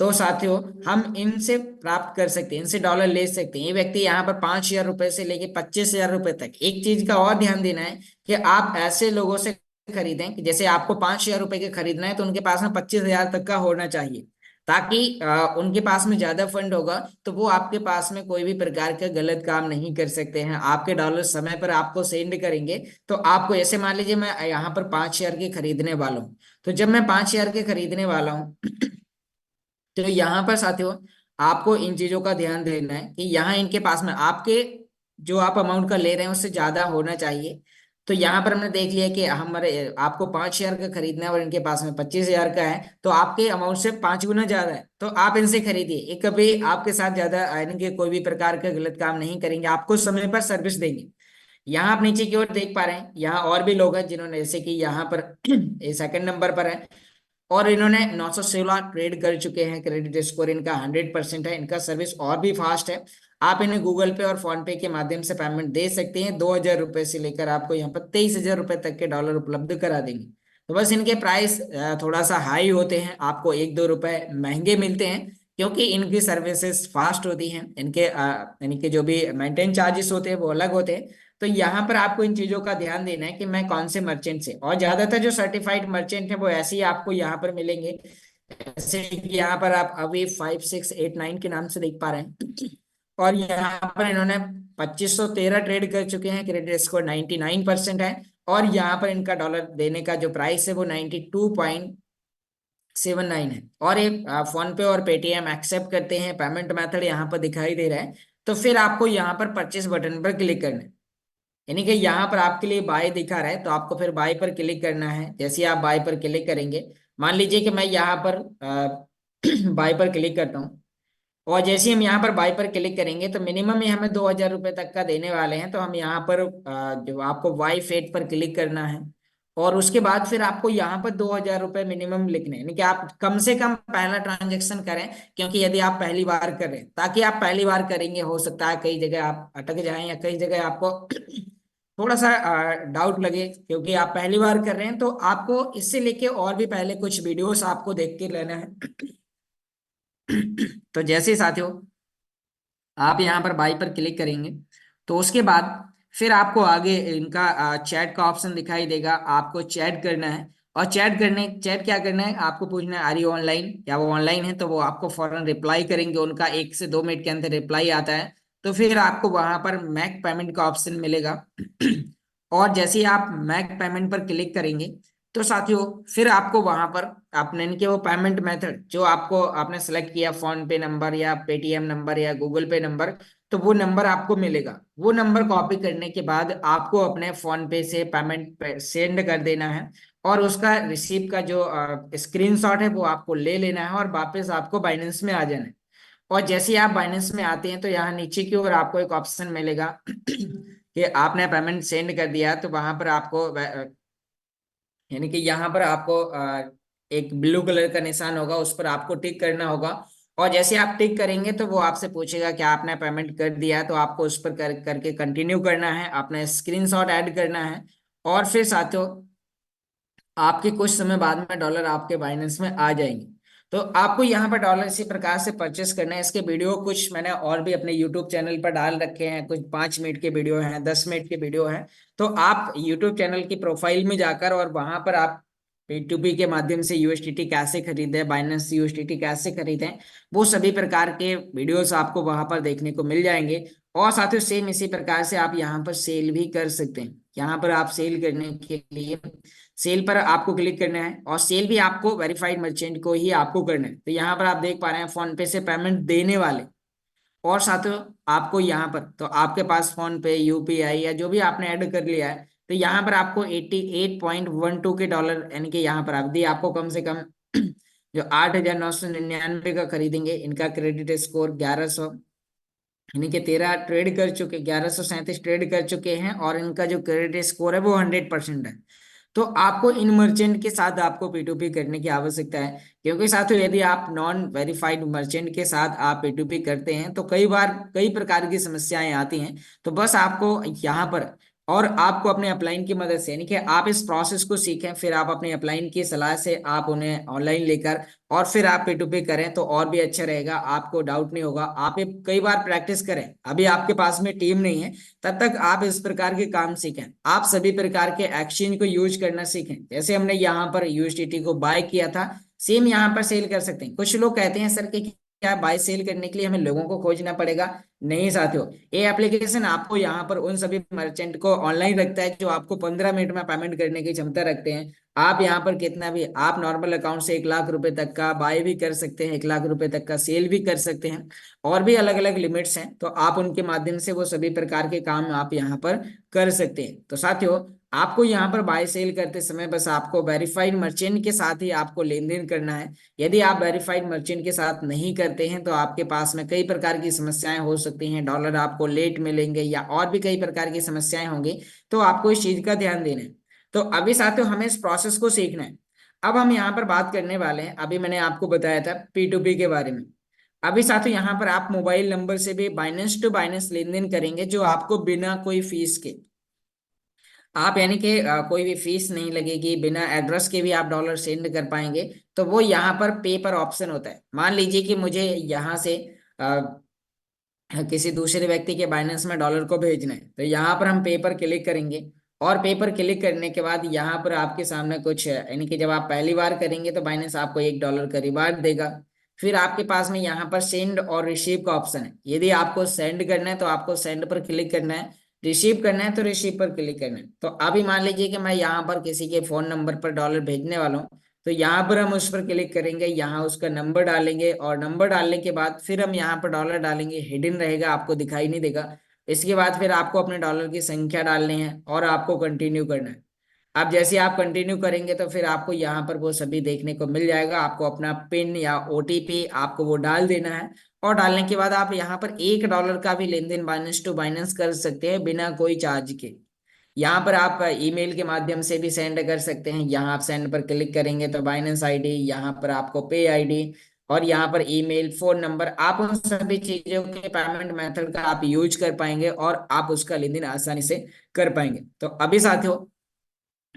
तो साथियों हम इनसे प्राप्त कर सकते हैं, इनसे डॉलर ले सकते हैं। ये व्यक्ति यहाँ पर 5,000 रुपए से लेके 25,000 रुपए तक। एक चीज का और ध्यान देना है कि आप ऐसे लोगों से खरीदें कि जैसे आपको 5,000 रुपए के खरीदना है तो उनके पास में 25,000 तक का होना चाहिए, ताकि उनके पास में ज्यादा फंड होगा तो वो आपके पास में कोई भी प्रकार का गलत काम नहीं कर सकते हैं। आपके डॉलर समय पर आपको सेंड करेंगे। तो आपको ऐसे मान लीजिए मैं यहाँ पर 5,000 के खरीदने वाला हूँ, तो जब मैं 5,000 के खरीदने वाला हूँ तो यहाँ पर साथियों आपको इन चीजों का ध्यान देना है कि यहाँ इनके पास में आपके जो आप अमाउंट का ले रहे हैं उससे ज्यादा होना चाहिए। तो यहाँ पर हमने देख लिया कि हमारे आपको 5,000 का खरीदना है और इनके पास में 25,000 का है, तो आपके अमाउंट से 5 गुना ज्यादा है, तो आप इनसे खरीदिए। ये कभी आपके साथ ज्यादा इनके कोई भी प्रकार का गलत काम नहीं करेंगे, आपको समय पर सर्विस देंगे। यहाँ आप नीचे की ओर देख पा रहे हैं, यहाँ और भी लोग हैं जिन्होंने, जैसे कि यहाँ पर ये सेकंड नंबर पर है और इन्होंने 916 ट्रेड कर चुके हैं। क्रेडिट स्कोर इनका 100% है। इनका सर्विस और भी फास्ट है। आप इन्हें गूगल पे और फोन पे के माध्यम से पेमेंट दे सकते हैं। 2,000 रुपए से लेकर आपको यहाँ पर 23,000 रुपए तक के डॉलर उपलब्ध करा देंगे। तो बस इनके प्राइस थोड़ा सा हाई होते हैं, आपको 1-2 रुपए महंगे मिलते हैं, क्योंकि इनकी सर्विसेज फास्ट होती हैं। इनके जो भी मेंटेन चार्जेस होते हैं वो अलग होते हैं। तो यहाँ पर आपको इन चीजों का ध्यान देना है कि मैं कौन से मर्चेंट से, और ज्यादातर जो सर्टिफाइड मर्चेंट है वो ऐसे ही आपको यहाँ पर मिलेंगे। जैसे कि यहाँ पर आप अभी 5, 6, 8, 9 के नाम से देख पा रहे हैं। और यहाँ पर इन्होंने 2,513 ट्रेड कर चुके हैं। क्रेडिट स्कोर 99% है। और यहाँ पर इनका डॉलर देने का जो प्राइस है वो 92.79 है। और ये फोन पे और पेटीएम एक्सेप्ट करते हैं, पेमेंट मेथड यहाँ पर दिखाई दे रहा है। तो फिर आपको यहाँ पर परचेस बटन पर क्लिक करना है, यानी कि यहाँ पर आपके लिए बाय दिखा रहा है तो आपको फिर बाय पर क्लिक करना है। जैसे ही आप बाय पर क्लिक करेंगे, मान लीजिए कि मैं यहाँ पर बाय पर क्लिक करता हूँ, और जैसे ही हम यहाँ पर बाय पर क्लिक करेंगे तो मिनिमम ही हमें 2,000 रुपये तक का देने वाले हैं। तो हम यहाँ पर जो आपको वाई फेट पर क्लिक करना है, और उसके बाद फिर आपको यहाँ पर 2,000 रुपये मिनिमम लिखने हैं, यानी कि आप कम से कम पहला ट्रांजेक्शन करें। क्योंकि यदि आप पहली बार कर रहे हैं, ताकि आप पहली बार करेंगे, हो सकता है कई जगह आप अटक जाएं या कई जगह आपको थोड़ा सा डाउट लगे, क्योंकि आप पहली बार कर रहे हैं। तो आपको इससे लेके और भी पहले कुछ वीडियोस आपको देख के लेना है। तो जैसे ही साथियों आप यहाँ पर बाई पर क्लिक करेंगे तो उसके बाद फिर आपको आगे इनका चैट का ऑप्शन दिखाई देगा। आपको चैट करना है, और चैट क्या करना है, आपको पूछना है आर यू ऑनलाइन, क्या वो ऑनलाइन है। तो वो आपको फौरन रिप्लाई करेंगे, उनका 1 से 2 मिनट के अंदर रिप्लाई आता है। तो फिर आपको वहां पर मैक पेमेंट का ऑप्शन मिलेगा। और जैसे ही आप मैक पेमेंट पर क्लिक करेंगे तो साथियों फिर आपको वहां पर आपने इनके वो पेमेंट मेथड जो आपको आपने सेलेक्ट किया, फोन पे नंबर या पेटीएम नंबर या गूगल पे नंबर, तो वो नंबर आपको मिलेगा। वो नंबर कॉपी करने के बाद आपको अपने फोन पे से पेमेंट सेंड कर देना है, और उसका रिसीप का जो स्क्रीनशॉट है वो आपको ले लेना है, और वापस आपको बाइनेंस में आ जाना है। और जैसे ही आप बाइनेंस में आते हैं तो यहाँ नीचे की ओर आपको एक ऑप्शन मिलेगा कि आपने पेमेंट सेंड कर दिया। तो वहां पर आपको यानी कि यहाँ पर आपको एक ब्लू कलर का निशान होगा, उस पर आपको टिक करना होगा। और जैसे आप टिक करेंगे तो वो आपसे पूछेगा कि आपने पेमेंट कर दिया है, तो आपको उस पर करके कंटिन्यू करना है, अपना स्क्रीनशॉट ऐड करना है। और फिर साथियों आपके कुछ समय बाद में डॉलर आपके बाइनेंस में आ जाएंगे। तो आपको यहाँ पर डॉलर इसी प्रकार से परचेस करना है। इसके वीडियो कुछ मैंने और भी अपने यूट्यूब चैनल पर डाल रखे हैं, कुछ 5 मिनट के वीडियो हैं, 10 मिनट के वीडियो हैं। तो आप यूट्यूब चैनल की प्रोफाइल में जाकर और वहां पर आप P2P के माध्यम से यूएसडीटी कैसे खरीदें, बाइनेंस यूएसडीटी कैसे खरीदें, वो सभी प्रकार के वीडियोस आपको वहां पर देखने को मिल जाएंगे। और साथियों सेम इसी प्रकार से आप यहाँ पर सेल भी कर सकते हैं। यहाँ पर आप सेल करने के लिए सेल पर आपको क्लिक करना है, और सेल भी आपको वेरीफाइड मर्चेंट को ही आपको करना है। तो यहाँ पर आप देख पा रहे हैं फोन पे से पेमेंट देने वाले, और साथियों आपको यहाँ पर तो आपके पास फोन पे यूपीआई या जो भी आपने ऐड कर लिया है, तो यहाँ पर आपको 88.12 के डॉलर, यानी कि यहाँ पर आप दी आपको कम से कम जो 8,999 का खरीदेंगे, इनका क्रेडिट स्कोर 1,100, यानी कि 1137 ट्रेड कर चुके हैं, और इनका जो क्रेडिट स्कोर है वो 100% है। तो आपको इन मर्चेंट के साथ आपको P2P करने की आवश्यकता है, क्योंकि साथियों यदि आप नॉन वेरीफाइड मर्चेंट के साथ आप P2P करते हैं तो कई बार कई प्रकार की समस्याएं आती हैं। तो बस आपको यहाँ पर और आपको अपने अपलाइन की मदद से, यानी कि आप इस प्रोसेस को सीखें, फिर आप अपने अपलाइन की सलाह से आप उन्हें ऑनलाइन लेकर और फिर आप पे टू पे करें तो और भी अच्छा रहेगा, आपको डाउट नहीं होगा। आप ये कई बार प्रैक्टिस करें, अभी आपके पास में टीम नहीं है तब तक आप इस प्रकार के काम सीखें, आप सभी प्रकार के एक्सचेंज को यूज करना सीखें। जैसे हमने यहाँ पर यूएसडीटी को बाय किया था, सेम यहाँ पर सेल कर सकते हैं। कुछ लोग कहते हैं सर कि क्या बाय सेल करने के लिए हमें लोगों को खोजना पड़ेगा? नहीं साथियों, ये एप्लीकेशन आपको यहाँ पर उन सभी मर्चेंट को ऑनलाइन रखता है जो आपको 15 मिनट में पेमेंट करने की क्षमता रखते हैं। आप यहाँ पर कितना भी, आप नॉर्मल अकाउंट से 1 लाख रुपए तक का बाय भी कर सकते हैं, 1 लाख रुपए तक का सेल भी कर सकते हैं, और भी अलग अलग लिमिट्स हैं, तो आप उनके माध्यम से वो सभी प्रकार के काम आप यहाँ पर कर सकते हैं। तो साथियों, आपको यहाँ पर बाय सेल करते समय बस आपको वेरीफाइड मर्चेंट के साथ ही आपको लेन देन करना है। यदि आप वेरीफाइड मर्चेंट के साथ नहीं करते हैं तो आपके पास में कई प्रकार की समस्याएं हो सकती हैं, डॉलर आपको लेट मिलेंगे या और भी कई प्रकार की समस्याएं होंगी। तो आपको इस चीज का ध्यान देना है। तो अभी साथियों, हमें इस प्रोसेस को सीखना है। अब हम यहाँ पर बात करने वाले हैं, अभी मैंने आपको बताया था P2P के बारे में। अभी साथियों, यहाँ पर आप मोबाइल नंबर से भी बाइनेंस टू बाइनेंस लेन देन करेंगे, जो आपको बिना कोई फीस के, आप यानी कि कोई भी फीस नहीं लगेगी, बिना एड्रेस के भी आप डॉलर सेंड कर पाएंगे। तो वो यहाँ पर पे पर ऑप्शन होता है। मान लीजिए कि मुझे यहाँ से किसी दूसरे व्यक्ति के बाइनेंस में डॉलर को भेजना है, तो यहाँ पर हम पे पर क्लिक करेंगे। और पे पर क्लिक करने के बाद यहाँ पर आपके सामने कुछ यानी कि जब आप पहली बार करेंगे तो बाइनेंस आपको $1 का रिवार्ड देगा। फिर आपके पास में यहाँ पर सेंड और रिसीव का ऑप्शन है। यदि आपको सेंड करना है तो आपको सेंड पर क्लिक करना है, रिसीव करना है तो रिसीव पर क्लिक करना है। तो अभी मान लीजिए कि मैं यहाँ पर किसी के फोन नंबर पर डॉलर भेजने वाला हूँ, तो यहाँ पर हम उस पर क्लिक करेंगे, यहाँ उसका नंबर डालेंगे और नंबर डालने के बाद फिर हम यहाँ पर डॉलर डालेंगे, हिडन रहेगा, आपको दिखाई नहीं देगा। इसके बाद फिर आपको अपने डॉलर की संख्या डालनी है और आपको कंटिन्यू करना है। अब जैसे आप कंटिन्यू करेंगे तो फिर आपको यहाँ पर वो सभी देखने को मिल जाएगा। आपको अपना पिन या ओटीपी आपको वो डाल देना है, और डालने के बाद आप यहाँ पर $1 का भी लेन देन बाइनेंस टू बाइनेंस कर सकते हैं बिना कोई चार्ज के। यहाँ पर आप ईमेल के माध्यम से भी सेंड कर सकते हैं। यहाँ आप सेंड पर क्लिक करेंगे तो बाइनेंस आईडी, यहाँ पर आपको पे आईडी, और यहाँ पर ईमेल, फोन नंबर, आप उन सभी चीजों के पेमेंट मेथड का आप यूज कर पाएंगे और आप उसका लेन देन आसानी से कर पाएंगे। तो अभी साथियों,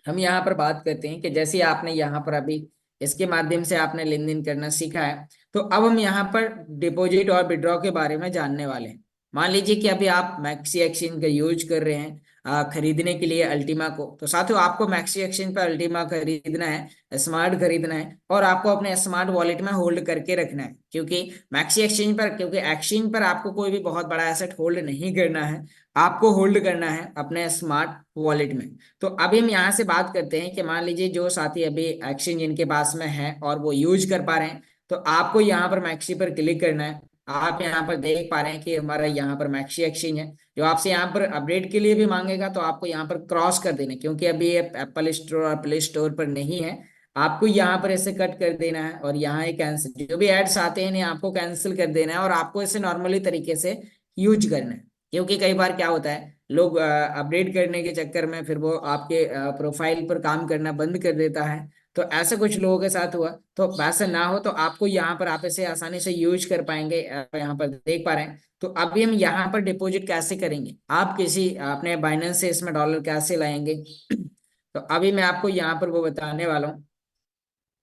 हम यहाँ पर बात करते हैं कि जैसे आपने यहाँ पर अभी इसके माध्यम से आपने लेन देन करना सीखा है, तो अब हम यहाँ पर डिपॉजिट और विड्रॉ के बारे में जानने वाले हैं। मान लीजिए कि अभी आप मैक्सी एक्सचेंज का यूज कर रहे हैं खरीदने के लिए अल्टीमा को, तो साथियों आपको मैक्सी एक्सचेंज पर अल्टीमा खरीदना है, स्मार्ट खरीदना है, और आपको अपने स्मार्ट वॉलेट में होल्ड करके रखना है। क्योंकि मैक्सी एक्सचेंज पर, क्योंकि एक्सचेंज पर आपको कोई भी बहुत बड़ा एसेट होल्ड नहीं करना है, आपको होल्ड करना है अपने स्मार्ट वॉलेट में। तो अभी हम यहाँ से बात करते हैं कि मान लीजिए जो साथी अभी एक्सचेंज इनके पास में है और वो यूज कर पा रहे हैं, तो आपको यहाँ पर मैक्सी पर क्लिक करना है। आप यहाँ पर देख पा रहे हैं कि हमारा यहाँ पर मैक्सी एक्सचेंज है, जो आपसे यहाँ पर अपडेट के लिए भी मांगेगा, तो आपको यहाँ पर क्रॉस कर देना है, क्योंकि अभी ये एप्पल स्टोर और प्ले स्टोर पर नहीं है। आपको यहाँ पर ऐसे कट कर देना है और यहाँ एक कैंसिल, जो भी एड्स आते हैं इन्हें आपको कैंसिल कर देना है और आपको इसे नॉर्मली तरीके से यूज करना है। क्योंकि कई बार क्या होता है, लोग अपडेट करने के चक्कर में फिर वो आपके प्रोफाइल पर काम करना बंद कर देता है। तो ऐसा कुछ लोगों के साथ हुआ, तो वैसा ना हो तो आपको यहाँ पर आप इसे आसानी से यूज कर पाएंगे। यहाँ पर देख पा रहे हैं। तो अभी हम यहाँ पर डिपॉजिट कैसे करेंगे, आप किसी अपने बाइनेंस से इसमें डॉलर कैसे लाएंगे, तो अभी मैं आपको यहाँ पर वो बताने वाला हूँ।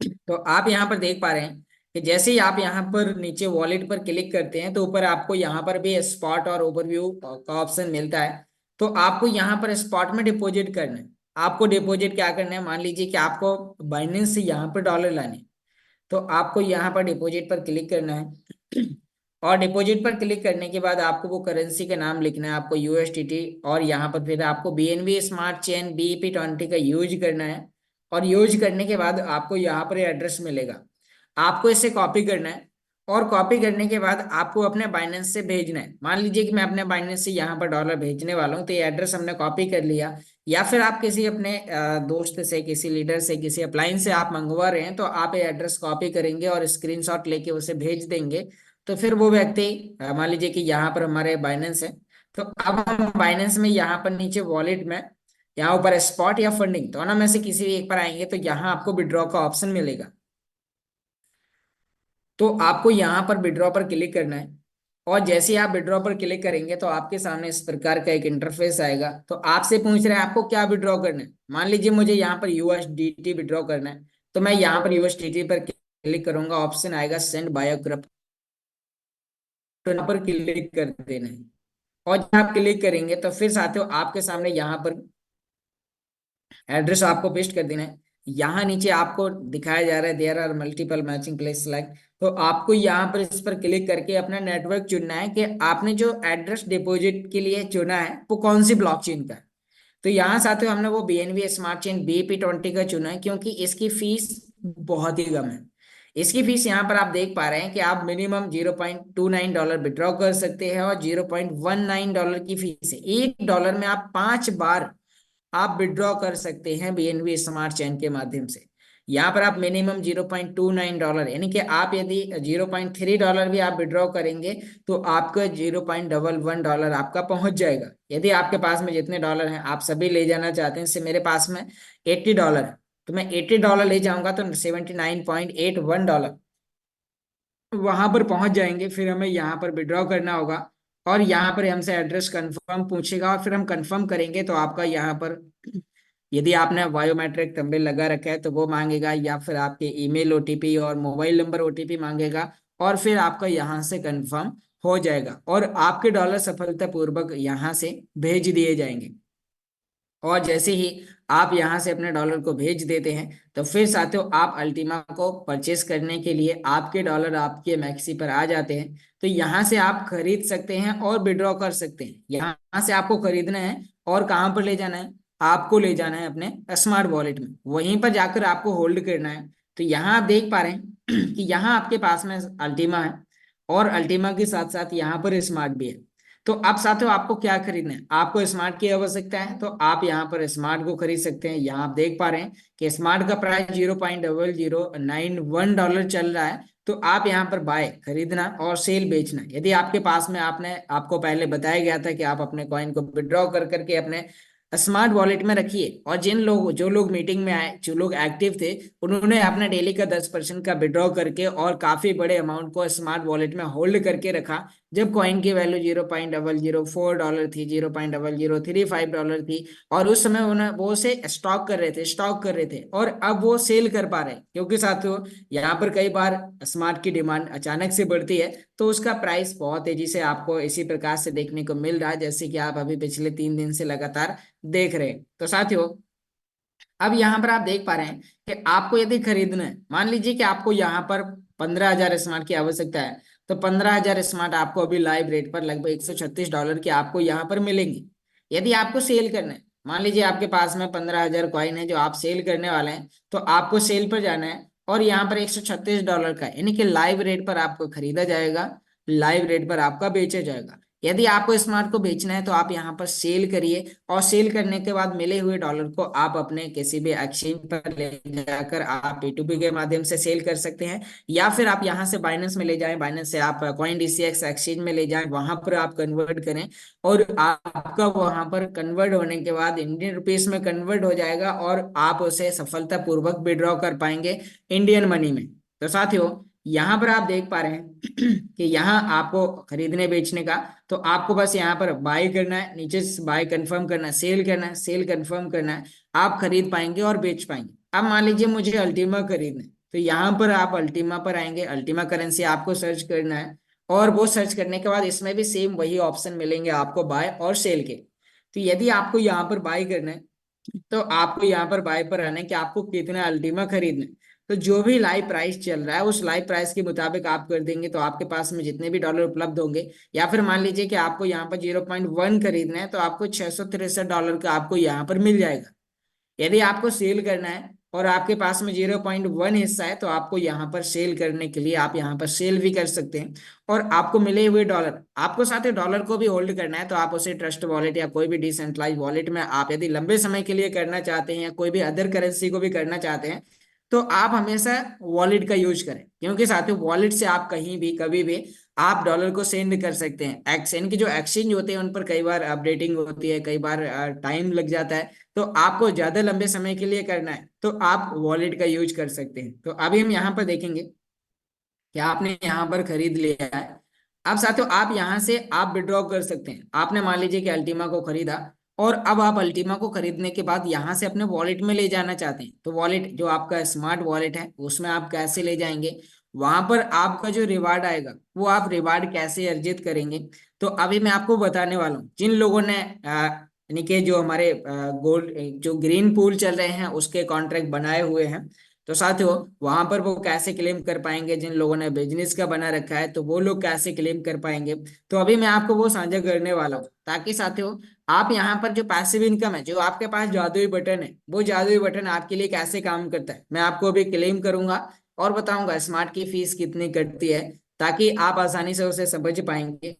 तो आप यहाँ पर देख पा रहे हैं कि जैसे ही आप यहाँ पर नीचे वॉलेट पर क्लिक करते हैं तो ऊपर आपको यहाँ पर भी स्पॉट और ओवरव्यू का ऑप्शन मिलता है। तो आपको यहाँ पर स्पॉट में डिपॉजिट करना है। आपको डिपॉजिट क्या करना है, मान लीजिए कि आपको बाइनेंस से यहाँ पर डॉलर लाने हैं, तो आपको यहाँ पर डिपॉजिट पर क्लिक करना है। और डिपॉजिट पर क्लिक करने के बाद आपको वो करेंसी का नाम लिखना है, आपको यूएसडीटी, और यहाँ पर फिर आपको बीएनबी स्मार्ट चेन BEP20 का यूज करना है। और यूज करने के बाद आपको यहाँ पर एड्रेस मिलेगा, आपको इसे कॉपी करना है। और कॉपी करने के बाद आपको अपने बाइनेंस से भेजना है। मान लीजिए कि मैं अपने बाइनेंस से यहाँ पर डॉलर भेजने वाला हूँ, तो ये एड्रेस हमने कॉपी कर लिया। या फिर आप किसी अपने दोस्त से, किसी लीडर से, किसी अपलाइन से आप मंगवा रहे हैं, तो आप ये एड्रेस कॉपी करेंगे और स्क्रीनशॉट लेके उसे भेज देंगे। तो फिर वो व्यक्ति, मान लीजिए कि यहाँ पर हमारे बाइनेंस है, तो अब हम बाइनेंस में यहाँ पर नीचे वॉलेट में, यहाँ ऊपर स्पॉट या फंडिंग, दोनों में से किसी भी एक पर आएंगे, तो यहाँ आपको विड्रॉ का ऑप्शन मिलेगा। तो आपको यहाँ पर विड्रॉ पर क्लिक करना है। और जैसे ही आप विड्रॉ पर क्लिक करेंगे तो आपके सामने इस प्रकार का एक इंटरफेस आएगा। तो आपसे पूछ रहे हैं आपको क्या विड्रॉ करना है। मान लीजिए मुझे यहाँ पर यूएसडीटी विड्रॉ करना है, तो मैं यहाँ पर यूएसडीटी पर क्लिक करूंगा, ऑप्शन आएगा सेंड बायो क्रिप्टो, तो यहाँ पर क्लिक कर देना है। और जब आप क्लिक करेंगे तो फिर साथियों आपके सामने यहाँ पर एड्रेस आपको पेस्ट कर देना है। यहाँ नीचे आपको दिखाया जा रहा है there are multiple matching place select, तो आपको यहाँ पर इस पर क्लिक करके अपना नेटवर्क चुनना है कि आपने जो एड्रेस डिपॉजिट के लिए चुना है वो कौन सी ब्लॉकचेन का है। तो यहाँ साथियों हमने वो बीएनबी स्मार्ट चेन BEP20 का चुना है, क्योंकि इसकी फीस बहुत ही कम है। इसकी फीस यहाँ पर आप देख पा रहे हैं कि आप मिनिमम $0.29 विड्रॉ कर सकते हैं, और $0.19 की फीस है। $1 में आप 5 बार आप विड्रॉ कर सकते हैं बीएनबी स्मार्ट चेन के माध्यम से। यहाँ पर आप मिनिमम $0.29, यानी कि आप यदि $0.3 भी आप विड्रॉ करेंगे तो आपका $0.11 आपका पहुंच जाएगा। यदि आपके पास में जितने डॉलर हैं आप सभी ले जाना चाहते हैं, जैसे मेरे पास में $80 है, तो मैं $80 ले जाऊंगा तो $79.81 वहां पर पहुंच जाएंगे। फिर हमें यहाँ पर विड्रॉ करना होगा, और यहाँ पर हमसे एड्रेस कंफर्म पूछेगा, और फिर हम कंफर्म करेंगे तो आपका यहाँ पर यदि आपने बायोमेट्रिक थंबनेल लगा रखा है तो वो मांगेगा, या फिर आपके ईमेल ओटीपी और मोबाइल नंबर ओटीपी मांगेगा, और फिर आपका यहाँ से कंफर्म हो जाएगा और आपके डॉलर सफलतापूर्वक यहाँ से भेज दिए जाएंगे। और जैसे ही आप यहाँ से अपने डॉलर को भेज देते हैं तो फिर साथियों आप अल्टीमा को परचेस करने के लिए आपके डॉलर आपके मैक्सी पर आ जाते हैं। तो यहाँ से आप खरीद सकते हैं और विड्रॉ कर सकते हैं। यहाँ से आपको खरीदना है और कहाँ पर ले जाना है, आपको ले जाना है अपने स्मार्ट वॉलेट में, वहीं पर जाकर आपको होल्ड करना है। तो यहाँ आप देख पा रहे हैं कि यहाँ आपके पास में अल्टीमा है, और अल्टीमा के साथ साथ यहाँ पर स्मार्ट भी है। तो अब साथियों आपको क्या खरीदना है, आपको स्मार्ट की आवश्यकता है तो आप यहाँ पर स्मार्ट को खरीद सकते हैं। यहाँ आप देख पा रहे हैं कि स्मार्ट का प्राइस $0.0091 चल रहा है। तो आप यहाँ पर बाय खरीदना और सेल बेचना, यदि आपके पास में आपने आपको पहले बताया गया था कि आप अपने कॉइन को विड्रॉ कर करके अपने स्मार्ट वॉलेट में रखिए, और जो लोग मीटिंग में आए, जो लोग एक्टिव थे, उन्होंने अपना डेली का 10% का विड्रॉ करके और काफी बड़े अमाउंट को स्मार्ट वॉलेट में होल्ड करके रखा। जब कॉइन की वैल्यू $0.004 थी, $0.0035 थी, और उस समय उन्हें वो से स्टॉक कर रहे थे, और अब वो सेल कर पा रहे हैं, क्योंकि साथियों यहाँ पर कई बार स्मार्ट की डिमांड अचानक से बढ़ती है तो उसका प्राइस बहुत तेजी से आपको इसी प्रकार से देखने को मिल रहा है, जैसे कि आप अभी पिछले 3 दिन से लगातार देख रहे हैं। तो साथियों अब यहाँ पर आप देख पा रहे हैं कि आपको यदि खरीदना है, मान लीजिए कि आपको यहाँ पर 15,000 स्मार्ट की आवश्यकता है, तो 15,000 स्मार्ट आपको अभी लाइव रेट पर लगभग $136 के आपको यहाँ पर मिलेंगे। यदि आपको सेल करना है, मान लीजिए आपके पास में 15,000 कॉइन है जो आप सेल करने वाले हैं, तो आपको सेल पर जाना है, और यहाँ पर $136 का यानी कि लाइव रेट पर आपको खरीदा जाएगा, लाइव रेट पर आपका बेचा जाएगा। यदि आपको स्मार्ट को बेचना है तो आप यहाँ पर सेल करिए, और सेल करने के बाद मिले हुए डॉलर को आप अपने किसी भी एक्सचेंज पर ले जाकर आप P2P के माध्यम से सेल कर सकते हैं, या फिर आप यहाँ से बाइनेंस में ले जाएं, बाइनेंस से आप कॉइन DCX एक्सचेंज में ले जाएं, वहां पर आप कन्वर्ट करें, और आपका वहां पर कन्वर्ट होने के बाद इंडियन रुपीस में कन्वर्ट हो जाएगा, और आप उसे सफलतापूर्वक विड्रॉ कर पाएंगे इंडियन मनी में। तो साथियों यहाँ पर आप देख पा रहे हैं कि यहाँ आपको खरीदने बेचने का, तो आपको बस यहाँ पर बाय करना है, नीचे बाय कंफर्म करना है, सेल करना है, सेल कंफर्म करना है, आप खरीद पाएंगे और बेच पाएंगे। अब मान लीजिए मुझे अल्टीमा खरीदना है, तो यहाँ पर आप अल्टीमा पर आएंगे, अल्टीमा करेंसी आपको सर्च करना है, और वो सर्च करने के बाद इसमें भी सेम वही ऑप्शन मिलेंगे आपको बाय और सेल के। तो यदि आपको यहाँ पर बाय करना है तो आपको यहाँ पर बाय पर आना है कि आपको कितना अल्टीमा खरीदना है। तो जो भी लाइव प्राइस चल रहा है उस लाइव प्राइस के मुताबिक आप कर देंगे, तो आपके पास में जितने भी डॉलर उपलब्ध होंगे, या फिर मान लीजिए कि आपको यहाँ पर 0.1 खरीदना है तो आपको $663 का आपको यहाँ पर मिल जाएगा। यदि आपको सेल करना है और आपके पास में 0.1 हिस्सा है तो आपको यहाँ पर सेल करने के लिए आप यहाँ पर सेल भी कर सकते हैं, और आपको मिले हुए डॉलर, आपको साथ ही डॉलर को भी होल्ड करना है तो आप उसे ट्रस्ट वॉलेट या कोई भी डिसेंट्रलाइज वॉलेट में आप यदि लंबे समय के लिए करना चाहते हैं, या कोई भी अदर करेंसी को भी करना चाहते हैं, तो आप हमेशा वॉलेट का यूज करें, क्योंकि साथियों वॉलेट से आप कहीं भी कभी भी आप डॉलर को सेंड कर सकते हैं। एक्सचेंज के जो एक्सचेंज होते हैं उन पर कई बार अपडेटिंग होती है, कई बार टाइम लग जाता है, तो आपको ज्यादा लंबे समय के लिए करना है तो आप वॉलेट का यूज कर सकते हैं। तो अभी हम यहाँ पर देखेंगे कि आपने यहाँ पर खरीद लिया है, अब साथियों आप यहाँ से आप विड्रॉ कर सकते हैं। आपने मान लीजिए कि अल्टीमा को खरीदा, और अब आप अल्टीमा को खरीदने के बाद यहाँ से अपने वॉलेट में ले जाना चाहते हैं, तो वॉलेट जो आपका स्मार्ट वॉलेट है उसमें आप कैसे ले जाएंगे, वहां पर आपका जो रिवार्ड आएगा वो आप रिवार्ड कैसे अर्जित करेंगे, तो अभी मैं आपको बताने वाला हूँ। जिन लोगों ने यानी कि जो हमारे गोल्ड जो ग्रीन पूल चल रहे हैं उसके कॉन्ट्रैक्ट बनाए हुए हैं, तो साथियों वहां पर वो कैसे क्लेम कर पाएंगे, जिन लोगों ने बिजनेस का बना रखा है तो वो लोग कैसे क्लेम कर पाएंगे, तो अभी मैं आपको वो साझा करने वाला हूँ, ताकि साथियों आप यहाँ पर जो पैसिव इनकम है, जो आपके पास जादुई बटन है, वो जादुई बटन आपके लिए कैसे काम करता है मैं आपको अभी क्लेम करूंगा और बताऊंगा स्मार्ट की फीस कितनी कटती है, ताकि आप आसानी से उसे समझ पाएंगे।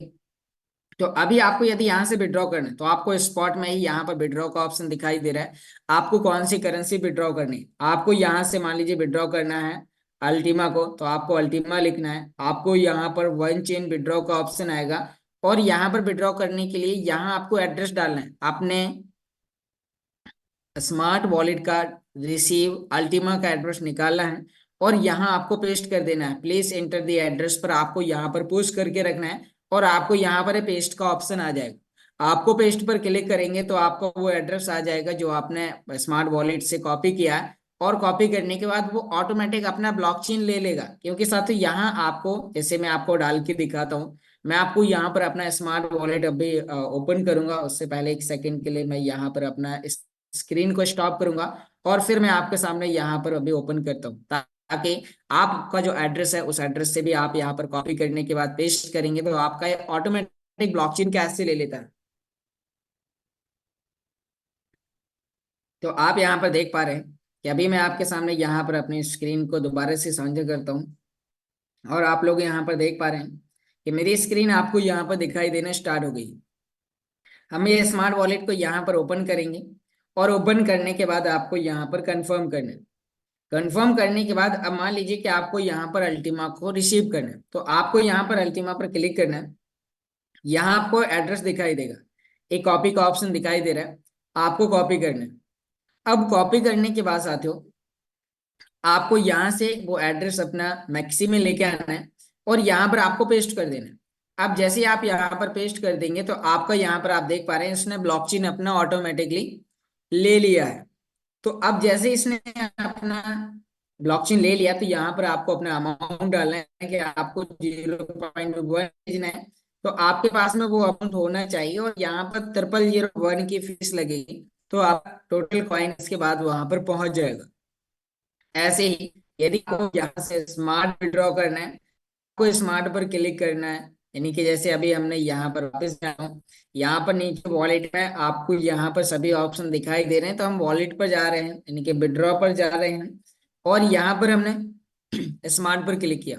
तो अभी आपको यदि यहाँ से विड्रॉ करना है तो आपको स्पॉट में ही यहाँ पर विड्रॉ का ऑप्शन दिखाई दे रहा है। आपको कौन सी करेंसी विड्रॉ करनी है, आपको यहाँ से मान लीजिए विड्रॉ करना है अल्टीमा को, तो आपको अल्टीमा लिखना है। आपको यहाँ पर वन चेन विड्रॉ का ऑप्शन आएगा, और यहाँ पर विड्रॉ करने के लिए यहाँ आपको एड्रेस डालना है, आपने स्मार्ट वॉलेट का रिसीव अल्टीमा का एड्रेस निकालना है, और यहाँ आपको पेस्ट कर देना है। प्लीज एंटर द एड्रेस पर आपको यहाँ पर पुश करके रखना है, और आपको यहाँ पर पेस्ट का ऑप्शन आ जाएगा। आपको पेस्ट पर क्लिक करेंगे तो आपको वो एड्रेस आ जाएगा जो आपने स्मार्ट वॉलेट से कॉपी किया है, और कॉपी करने के बाद वो ऑटोमेटिक अपना ब्लॉकचेन ले लेगा। क्योंकि साथियों यहाँ आपको, जैसे मैं आपको डाल के दिखाता हूँ, मैं आपको यहाँ पर अपना स्मार्ट वॉलेट अभी ओपन करूंगा, उससे पहले एक सेकंड के लिए मैं यहाँ पर अपना स्क्रीन को स्टॉप करूंगा, और फिर मैं आपके सामने यहाँ पर अभी ओपन करता हूँ, ताकि आपका जो एड्रेस है उस एड्रेस से भी आप यहाँ पर कॉपी करने के बाद पेस्ट करेंगे तो आपका ये ऑटोमेटिक ब्लॉकचेन कैसे ले लेता है। तो आप यहाँ पर देख पा रहे हैं कि अभी मैं आपके सामने यहाँ पर अपनी स्क्रीन को दोबारा से साझा करता हूँ, और आप लोग यहाँ पर देख पा रहे हैं कि मेरी स्क्रीन आपको यहाँ पर दिखाई देना स्टार्ट हो गई। हम ये स्मार्ट वॉलेट को यहाँ पर ओपन करेंगे, और ओपन करने के बाद आपको यहाँ पर कंफर्म करना है। कंफर्म करने के बाद अब मान लीजिए कि आपको यहाँ पर अल्टीमा को रिसीव करना है, तो आपको यहाँ पर अल्टीमा पर क्लिक करना है। यहाँ आपको एड्रेस दिखाई देगा, एक कॉपी का ऑप्शन दिखाई दे रहा है, आपको कॉपी करना है। अब कॉपी करने के बाद साथियों आपको यहाँ से वो एड्रेस अपना मैक्सी में लेके आना है, और यहाँ पर आपको पेस्ट कर देना है। अब जैसे ही आप यहाँ पर पेस्ट कर देंगे तो आपका यहाँ पर आप देख पा रहे हैं इसने ब्लॉकचेन अपना ऑटोमेटिकली ले लिया है। तो अब जैसे इसने अपना ब्लॉकचेन ले लिया तो यहाँ पर आपको अपना अमाउंट डालना है कि आपको 0.1 भेजना है। तो आपके पास में वो अमाउंट होना चाहिए, और यहाँ पर 0001 की फीस लगेगी, तो आप टोटल कॉइन के बाद वहां पर पहुंच जाएगा। ऐसे ही यदि आपको यहाँ से स्मार्ट विड्रॉ करना है, आपको स्मार्ट पर क्लिक करना है, यानी कि जैसे अभी हमने यहाँ पर वापस जाना हूँ, यहाँ पर नीचे वॉलेट में आपको यहाँ पर सभी ऑप्शन दिखाई दे रहे हैं, तो हम वॉलेट पर जा रहे हैं यानी कि विड्रॉ पर जा रहे हैं, और यहाँ पर हमने स्मार्ट पर क्लिक किया।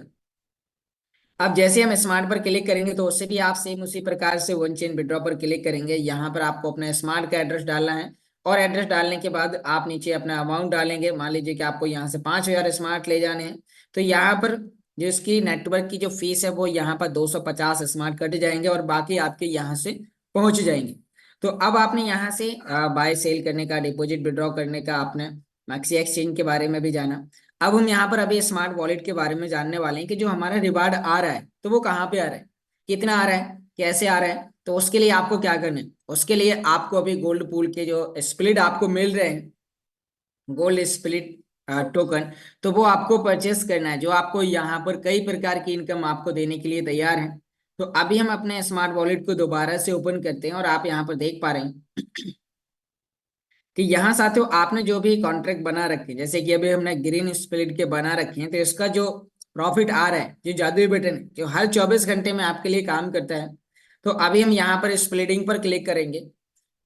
अब जैसे हम स्मार्ट पर क्लिक करेंगे तो उससे भी आप सेम उसी प्रकार से वन चेन विड्रॉ पर क्लिक करेंगे। यहाँ पर आपको अपना स्मार्ट का एड्रेस डालना है, और एड्रेस डालने के बाद आप नीचे अपना अमाउंट डालेंगे। मान लीजिए कि आपको यहाँ से 5,000 स्मार्ट ले जाने हैं, तो यहाँ पर जो इसकी नेटवर्क की जो फीस है वो यहाँ पर 250 स्मार्ट कट जाएंगे, और बाकी आपके यहाँ से पहुंच जाएंगे। तो अब आपने यहाँ से बाय सेल करने का, डिपॉजिट विड्रॉ करने का, आपने मैक्सी एक्सचेंज के बारे में भी जाना। अब हम यहाँ पर अभी स्मार्ट वॉलेट के बारे में जानने वाले हैं कि जो हमारा रिवार्ड आ रहा है तो वो कहाँ पे आ रहा है, कितना आ रहा है, कैसे आ रहा है। तो उसके लिए आपको क्या करना है, उसके लिए आपको अभी गोल्ड पूल के जो स्प्लिट आपको मिल रहे हैं, गोल्ड स्प्लिट टोकन, तो वो आपको परचेस करना है, जो आपको यहाँ पर कई प्रकार की इनकम आपको देने के लिए तैयार है। तो अभी हम अपने स्मार्ट वॉलेट को दोबारा से ओपन करते हैं, और आप यहाँ पर देख पा रहे हैं कि यहाँ साथियों आपने जो भी कॉन्ट्रैक्ट बना रखे, जैसे कि अभी हमने ग्रीन स्प्लिट के बना रखे हैं, तो इसका जो प्रॉफिट आ रहा है, जो जादुई बटन है जो हर 24 घंटे में आपके लिए काम करता है, तो अभी हम यहाँ पर स्प्लिटिंग पर क्लिक करेंगे।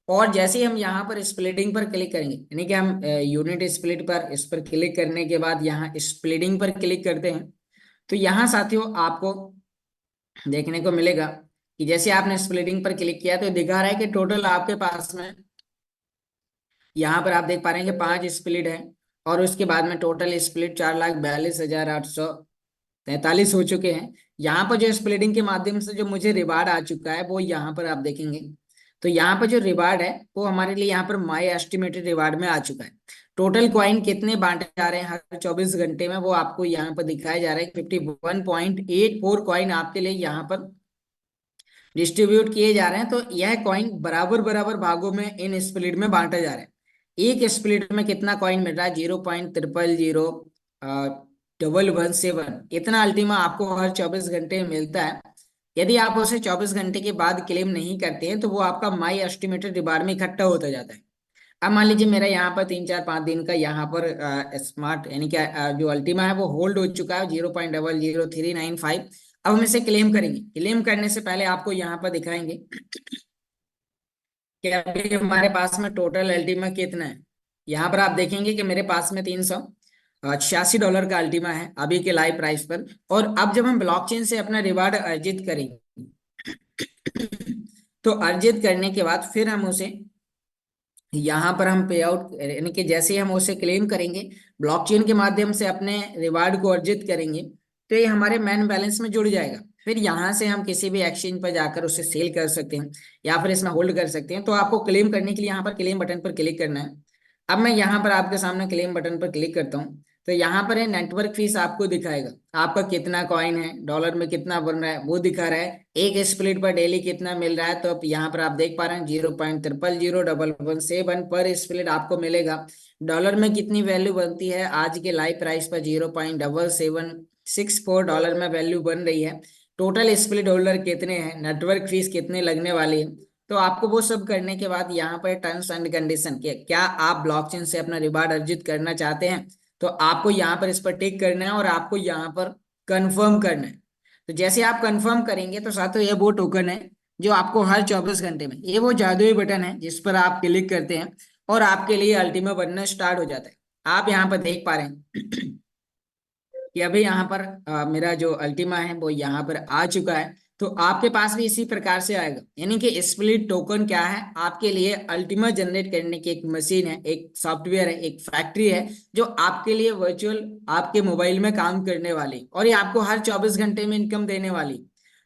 और जैसे ही हम यहाँ पर स्प्लिटिंग पर क्लिक करेंगे, यानी कि हम यूनिट स्प्लिट पर इस पर क्लिक करने के बाद यहाँ स्प्लिटिंग पर क्लिक करते हैं, तो यहाँ साथियों आपको देखने को मिलेगा कि जैसे आपने स्प्लिटिंग पर क्लिक किया तो दिखा रहा है कि टोटल आपके पास में यहाँ पर आप देख पा रहे हैं कि 5 स्प्लिट है, और उसके बाद में टोटल स्प्लिट 4,42,843 हो चुके हैं। यहाँ पर जो स्प्लिटिंग के माध्यम से जो मुझे रिवार्ड आ चुका है वो यहाँ पर आप देखेंगे, तो यहाँ पर जो रिवार्ड है वो हमारे लिए यहाँ पर माई एस्टिमेटेड रिवार्ड में आ चुका है। टोटल कॉइन कितने बांटे जा रहे हैं हर 24 घंटे में वो आपको यहाँ पर दिखाया जा रहा है। 51.84 कॉइन आपके लिए यहाँ पर डिस्ट्रीब्यूट किए जा रहे हैं, तो यह कॉइन बराबर बराबर भागों में इन स्प्लिट में बांटा जा रहा है। एक स्प्लिट में कितना कॉइन मिल रहा है? 0.0001117, इतना अल्टीमा आपको हर 24 घंटे में मिलता है। यदि आप उसे 24 घंटे के बाद क्लेम नहीं करते हैं तो वो आपका माई एस्टिमेटेड रिवार्ड में इकट्ठा होता जाता है। अब मान लीजिए मेरा यहाँ पर 3 4 5 दिन का यहाँ पर स्मार्ट यानी कि जो अल्टीमा है वो होल्ड हो चुका है 0.00395। अब हम इसे क्लेम करेंगे। क्लेम करने से पहले आपको यहाँ पर दिखाएंगे कि अभी हमारे पास में टोटल अल्टीमा कितना है। यहाँ पर आप देखेंगे कि मेरे पास में $386 का अल्टीमा है अभी के लाइव प्राइस पर। और अब जब हम ब्लॉकचेन से अपना रिवार्ड अर्जित करेंगे तो अर्जित करने के बाद फिर हम उसे यहाँ पर हम पे आउट यानी कि जैसे ही हम उसे क्लेम करेंगे ब्लॉकचेन के माध्यम से अपने रिवार्ड को अर्जित करेंगे तो ये हमारे मैन बैलेंस में जुड़ जाएगा। फिर यहाँ से हम किसी भी एक्सचेंज पर जाकर उसे सेल कर सकते हैं या फिर इसमें होल्ड कर सकते हैं। तो आपको क्लेम करने के लिए यहाँ पर क्लेम बटन पर क्लिक करना है। अब मैं यहाँ पर आपके सामने क्लेम बटन पर क्लिक करता हूँ तो यहाँ पर है नेटवर्क फीस आपको दिखाएगा। आपका कितना कॉइन है, डॉलर में कितना बन रहा है वो दिखा रहा है। एक स्प्लिट पर डेली कितना मिल रहा है, तो अब यहाँ पर आप देख पा रहे हैं 0.000117 पर स्प्लिट आपको मिलेगा। डॉलर में कितनी वैल्यू बनती है? आज के लाइव प्राइस पर $0.7764 में वैल्यू बन रही है। टोटल स्प्लिट होल्डर कितने हैं, नेटवर्क फीस कितने लगने वाली है। तो आपको वो सब करने के बाद यहाँ पर टर्म्स एंड कंडीशन के क्या आप ब्लॉकचेन से अपना रिवार्ड अर्जित करना चाहते हैं तो आपको यहाँ पर इस पर टिक करना है और आपको यहाँ पर कंफर्म करना है। तो जैसे आप कंफर्म करेंगे तो साथियों ये वो टोकन है जो आपको हर 24 घंटे में, ये वो जादुई बटन है जिस पर आप क्लिक करते हैं और आपके लिए अल्टीमा बनना स्टार्ट हो जाता है। आप यहाँ पर देख पा रहे हैं कि अभी यहाँ पर मेरा जो अल्टीमा है वो यहाँ पर आ चुका है। तो आपके पास भी इसी प्रकार से आएगा। यानी कि स्प्लिट टोकन क्या है? आपके लिए अल्टीमा जनरेट करने की एक मशीन है, एक सॉफ्टवेयर है, एक फैक्ट्री है जो आपके लिए वर्चुअल आपके मोबाइल में काम करने वाली और ये आपको हर 24 घंटे में इनकम देने वाली।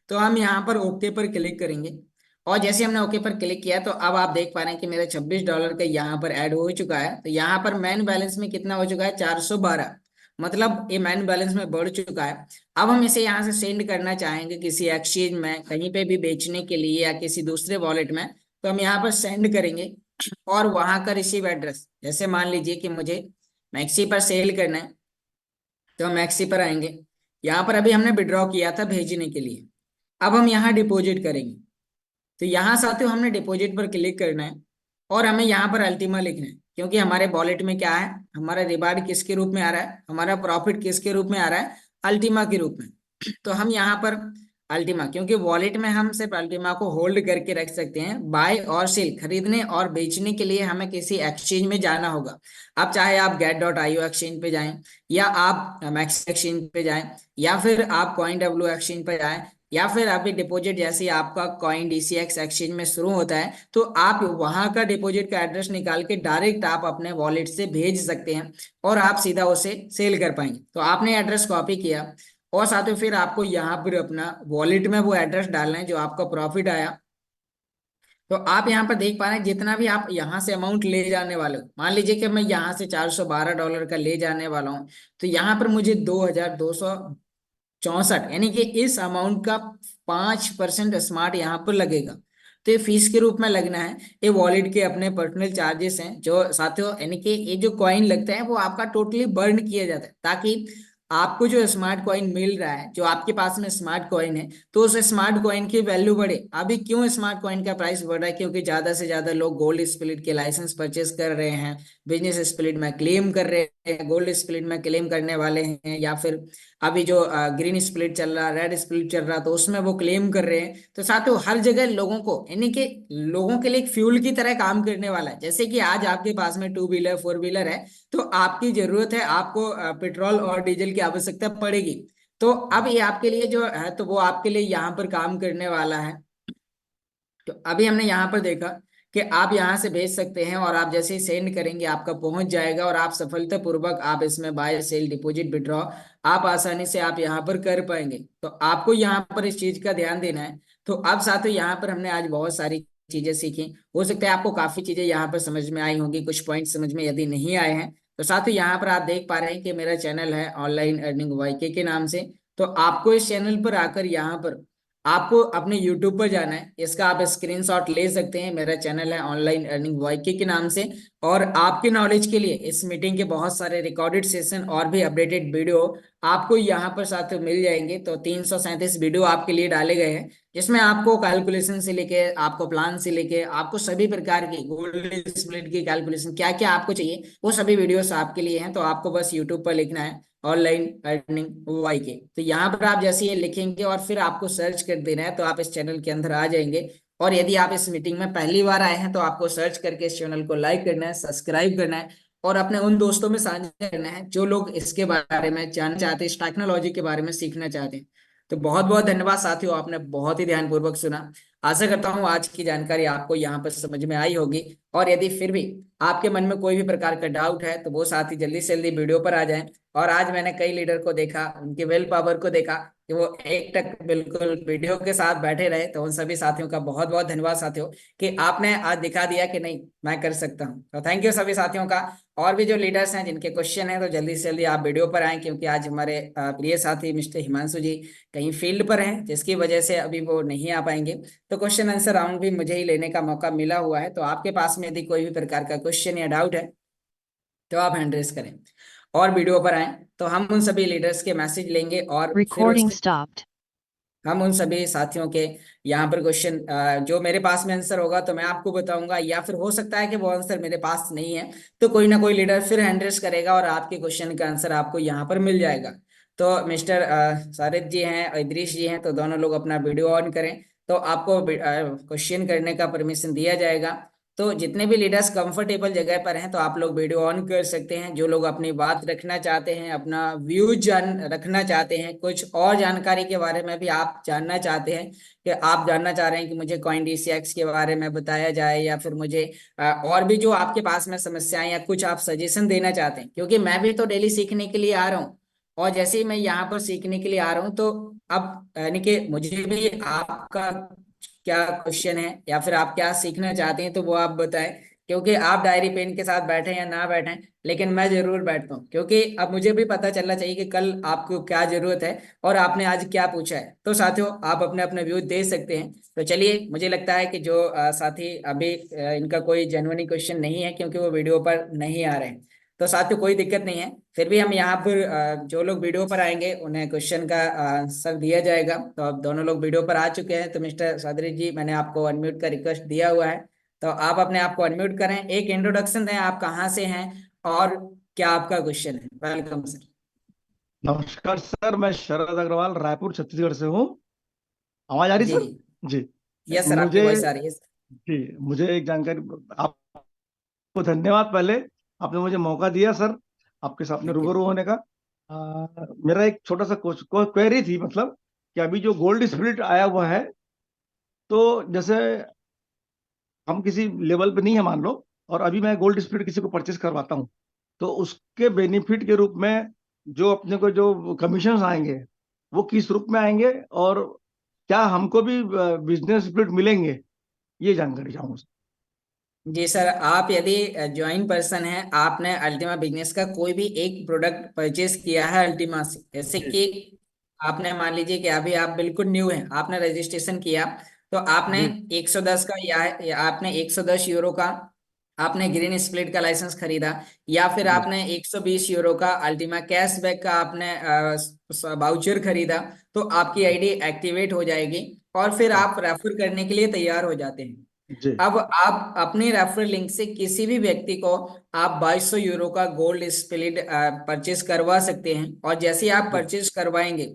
तो हम यहाँ पर ओके पर क्लिक करेंगे और जैसे हमने ओके पर क्लिक किया तो अब आप देख पा रहे हैं कि मेरा $26 का यहाँ पर ऐड हो चुका है। तो यहाँ पर मैन बैलेंस में कितना हो चुका है? 412, मतलब ये मैन बैलेंस में बढ़ चुका है। अब हम इसे यहाँ से सेंड करना चाहेंगे किसी एक्सचेंज में कहीं पे भी बेचने के लिए या किसी दूसरे वॉलेट में, तो हम यहाँ पर सेंड करेंगे और वहां का रिसीव एड्रेस, जैसे मान लीजिए कि मुझे मैक्सी पर सेल करना है तो हम मैक्सी पर आएंगे। यहाँ पर अभी हमने विड्रॉ किया था भेजने के लिए, अब हम यहाँ डिपॉजिट करेंगे। तो यहाँ साथियों हमने डिपॉजिट पर क्लिक करना है और हमें यहाँ पर अल्टीमा लिखना है क्योंकि हमारे वॉलेट में क्या है, हमारा रिवार्ड किसके रूप में आ रहा है, हमारा प्रॉफिट किसके रूप में आ रहा है? अल्टीमा के रूप में। तो हम यहाँ पर अल्टीमा, क्योंकि वॉलेट में हम सिर्फ अल्टीमा को होल्ड करके रख सकते हैं, बाय और सेल खरीदने और बेचने के लिए हमें किसी एक्सचेंज में जाना होगा। अब चाहे आप get.io एक्सचेंज पे जाएं या आप मैक्स एक्सचेंज पे जाएं या फिर आप CoinW एक्सचेंज पे जाएं या फिर अभी डिपॉजिट जैसे आपका कॉइन DCX एक्सचेंज में शुरू होता है तो आप वहां का डिपॉजिट का एड्रेस निकाल के डायरेक्ट आप अपने वॉलेट से भेज सकते हैं और आप सीधा उसे सेल कर पाएंगे। तो आपने एड्रेस कॉपी किया और साथ ही फिर आपको यहाँ पर अपना वॉलेट में वो एड्रेस डालना है जो आपका प्रॉफिट आया। तो आप यहाँ पर देख पा रहे हैं जितना भी आप यहाँ से अमाउंट ले जाने वाले हो, मान लीजिए कि मैं यहाँ से $412 का ले जाने वाला हूँ तो यहाँ पर मुझे 2264 यानी कि इस अमाउंट का 5% स्मार्ट यहाँ पर लगेगा। तो ये फीस के रूप में लगना है। ये वॉलेट के अपने पर्सनल चार्जेस हैं जो साथियों, यानी कि ये जो कॉइन लगता है वो आपका टोटली बर्न किया जाता है ताकि आपको जो स्मार्ट कॉइन मिल रहा है, जो आपके पास में स्मार्ट कॉइन है, तो उस स्मार्ट कॉइन की वैल्यू बढ़े। अभी क्यों स्मार्ट कॉइन का प्राइस बढ़ रहा है? क्योंकि ज्यादा से ज्यादा लोग गोल्ड स्प्लिट के लाइसेंस परचेस कर रहे हैं, बिजनेस स्प्लिट में क्लेम कर रहे हैं, गोल्ड स्प्लिट में क्लेम करने वाले हैं, या फिर अभी जो ग्रीन स्प्लिट चल रहा, रेड स्प्लिट चल रहा तो उसमें वो क्लेम कर रहे हैं। तो साथियों हर जगह लोगों को, यानी कि लोगों के लिए एक फ्यूल की तरह काम करने वाला है। जैसे कि आज आपके पास में 2 व्हीलर 4 व्हीलर है तो आपकी जरूरत है, आपको पेट्रोल और डीजल की आवश्यकता पड़ेगी। तो अब ये आपके लिए जो है तो वो आपके लिए यहाँ पर काम करने वाला है। तो अभी हमने यहाँ पर देखा कि आप यहाँ से भेज सकते हैं और आप जैसे ही सेंड करेंगे आपका पहुंच जाएगा और आप सफलतापूर्वक आप इसमें बाय सेल डिपॉजिट विड्रॉ आप आसानी से आप यहाँ पर कर पाएंगे। तो आपको यहाँ पर इस चीज का ध्यान देना है। तो अब साथियों यहाँ पर हमने आज बहुत सारी चीजें सीखी, हो सकता है आपको काफी चीजें यहाँ पर समझ में आई होंगी, कुछ पॉइंट समझ में यदि नहीं आए हैं तो साथियों यहाँ पर आप देख पा रहे हैं कि मेरा चैनल है ऑनलाइन अर्निंग YK के नाम से। तो आपको इस चैनल पर आकर यहाँ पर आपको अपने YouTube पर जाना है, इसका आप स्क्रीनशॉट ले सकते हैं। मेरा चैनल है ऑनलाइन अर्निंग वाईके के नाम से। और आपके नॉलेज के लिए इस मीटिंग के बहुत सारे रिकॉर्डेड सेशन और भी अपडेटेड वीडियो आपको यहाँ पर साथ में मिल जाएंगे। तो 337 वीडियो आपके लिए डाले गए हैं, जिसमें आपको कैलकुलेशन से लेके, आपको प्लान से लेके, आपको सभी प्रकार की गोल्ड स्प्लिट की कैलकुलेशन क्या क्या आपको चाहिए, वो सभी वीडियोस आपके लिए हैं। तो आपको बस यूट्यूब पर लिखना है ऑनलाइन अर्निंग वाई के। तो यहाँ पर आप जैसे ये लिखेंगे और फिर आपको सर्च कर देना है, तो आप इस चैनल के अंदर आ जाएंगे। और यदि आप इस मीटिंग में पहली बार आए हैं तो आपको सर्च करके इस चैनल को लाइक करना है, सब्सक्राइब करना है, और अपने उन दोस्तों में साझा करना है जो लोग इसके बारे में जानना चाहते हैं, इस टेक्नोलॉजी के बारे में सीखना चाहते हैं। तो बहुत बहुत धन्यवाद साथियों, आपने बहुत ही ध्यानपूर्वक सुना। आशा करता हूँ आज की जानकारी आपको यहाँ पर समझ में आई होगी। और यदि फिर भी आपके मन में कोई भी प्रकार का डाउट है तो वो साथी जल्दी से जल्दी वीडियो पर आ जाएं। और आज मैंने कई लीडर को देखा, उनकी विल पावर को देखा कि वो एक टक बिल्कुल वीडियो के साथ बैठे रहे। तो उन सभी साथियों का बहुत बहुत धन्यवाद साथियों, कि आपने आज दिखा दिया कि नहीं, मैं कर सकता हूँ। तो थैंक यू सभी साथियों का। और भी जो लीडर्स हैं जिनके क्वेश्चन हैं, तो जल्दी से जल्दी आप वीडियो पर आए, क्योंकि आज हमारे प्रिय साथी मिस्टर हिमांशु जी कहीं फील्ड पर हैं, जिसकी वजह से अभी वो नहीं आ पाएंगे। तो क्वेश्चन आंसर राउंड भी मुझे ही लेने का मौका मिला हुआ है। तो आपके पास में यदि कोई भी प्रकार का क्वेश्चन या डाउट है तो आप हैंड रेस करें और वीडियो पर आए। तो हम उन सभी लीडर्स के मैसेज लेंगे और फिर Recording उसके stopped. हम उन सभी साथियों के यहाँ पर क्वेश्चन, जो मेरे पास में आंसर होगा तो मैं आपको बताऊंगा, या फिर हो सकता है कि वो आंसर मेरे पास नहीं है, तो कोई ना कोई लीडर फिर हैंड रेस करेगा और आपके क्वेश्चन का आंसर आपको यहाँ पर मिल जाएगा। तो मिस्टर सारिद जी हैं और इदरीश जी हैं, तो दोनों लोग अपना वीडियो ऑन करें, तो आपको क्वेश्चन करने का परमिशन दिया जाएगा। तो जितने भी लीडर्स कंफर्टेबल जगह पर हैं तो आप लोग वीडियो ऑन कर सकते हैं। जो लोग अपनी बात रखना चाहते हैं, अपना व्यू जान रखना चाहते हैं, कुछ और जानकारी के बारे में भी आप जानना चाहते हैं, कि आप जानना चाह रहे हैं कि मुझे कॉइन डीसीएक्स के बारे में बताया जाए, या फिर मुझे और भी जो आपके पास में समस्याएं या कुछ आप सजेशन देना चाहते हैं, क्योंकि मैं भी तो डेली सीखने के लिए आ रहा हूँ। और जैसे ही मैं यहाँ पर सीखने के लिए आ रहा हूँ, तो अब यानी कि मुझे भी आपका क्या क्वेश्चन है या फिर आप क्या सीखना चाहते हैं तो वो आप बताएं। क्योंकि आप डायरी पेन के साथ बैठे या ना बैठे, लेकिन मैं जरूर बैठता हूँ, क्योंकि अब मुझे भी पता चलना चाहिए कि कल आपको क्या जरूरत है और आपने आज क्या पूछा है। तो साथियों आप अपने अपने व्यू दे सकते हैं। तो चलिए, मुझे लगता है कि जो साथी अभी इनका कोई जेन्युइन क्वेश्चन नहीं है, क्योंकि वो वीडियो पर नहीं आ रहे हैं। तो साथियों कोई दिक्कत नहीं है, फिर भी हम यहाँ पर जो लोग वीडियो पर आएंगे उन्हें क्वेश्चन का आंसर दिया जाएगा। तो अब दोनों लोग वीडियो पर आ चुके हैं। तो मिस्टर सादरी जी, मैंने आपको अनम्यूट का रिक्वेस्ट दिया हुआ है, तो आप अपने आप को अनम्यूट करें, एक इंट्रोडक्शन दें, आप कहाँ से हैं और क्या आपका क्वेश्चन है। Welcome sir. नमस्कार सर, मैं शरद अग्रवाल रायपुर छत्तीसगढ़ से हूँ। आवाज आ रही जी सर? जी। जी। यस सर, आपकी मुझे वॉइस आ रही है। जी मुझे एक जानकारी। आपको धन्यवाद पहले, आपने मुझे मौका दिया सर आपके सामने थैंक यू। रूबरू होने का। मेरा एक छोटा सा क्वेरी थी, मतलब कि अभी जो गोल्ड स्प्लिट आया हुआ है, तो जैसे हम किसी लेवल पे नहीं है मान लो, और अभी मैं गोल्ड स्प्लिट किसी को परचेस करवाता हूँ, तो उसके बेनिफिट के रूप में जो अपने को जो कमीशन आएंगे वो किस रूप में आएंगे, और क्या हमको भी बिजनेस स्प्लिट मिलेंगे, ये जानकारी चाहूंगा। जी सर, आप यदि ज्वाइन पर्सन हैं, आपने अल्टीमा बिजनेस का कोई भी एक प्रोडक्ट परचेज किया है अल्टीमा से, जैसे जी कि आपने मान लीजिए कि अभी आप बिल्कुल न्यू हैं, आपने रजिस्ट्रेशन किया, तो आपने जी 110 का या आपने 110 यूरो का आपने ग्रीन स्प्लिट का लाइसेंस खरीदा, या फिर जी आपने 120 यूरो का अल्टीमा कैशबैक का आपने वाउचर खरीदा, तो आपकी आईडी एक्टिवेट हो जाएगी और फिर जी आप रेफर करने के लिए तैयार हो जाते हैं। जी अब आप अपने रेफरल लिंक से किसी भी व्यक्ति को आप 2200 यूरो का गोल्ड स्प्लिट परचेज करवा सकते हैं। और जैसे ही आप जी परचेज करवाएंगे,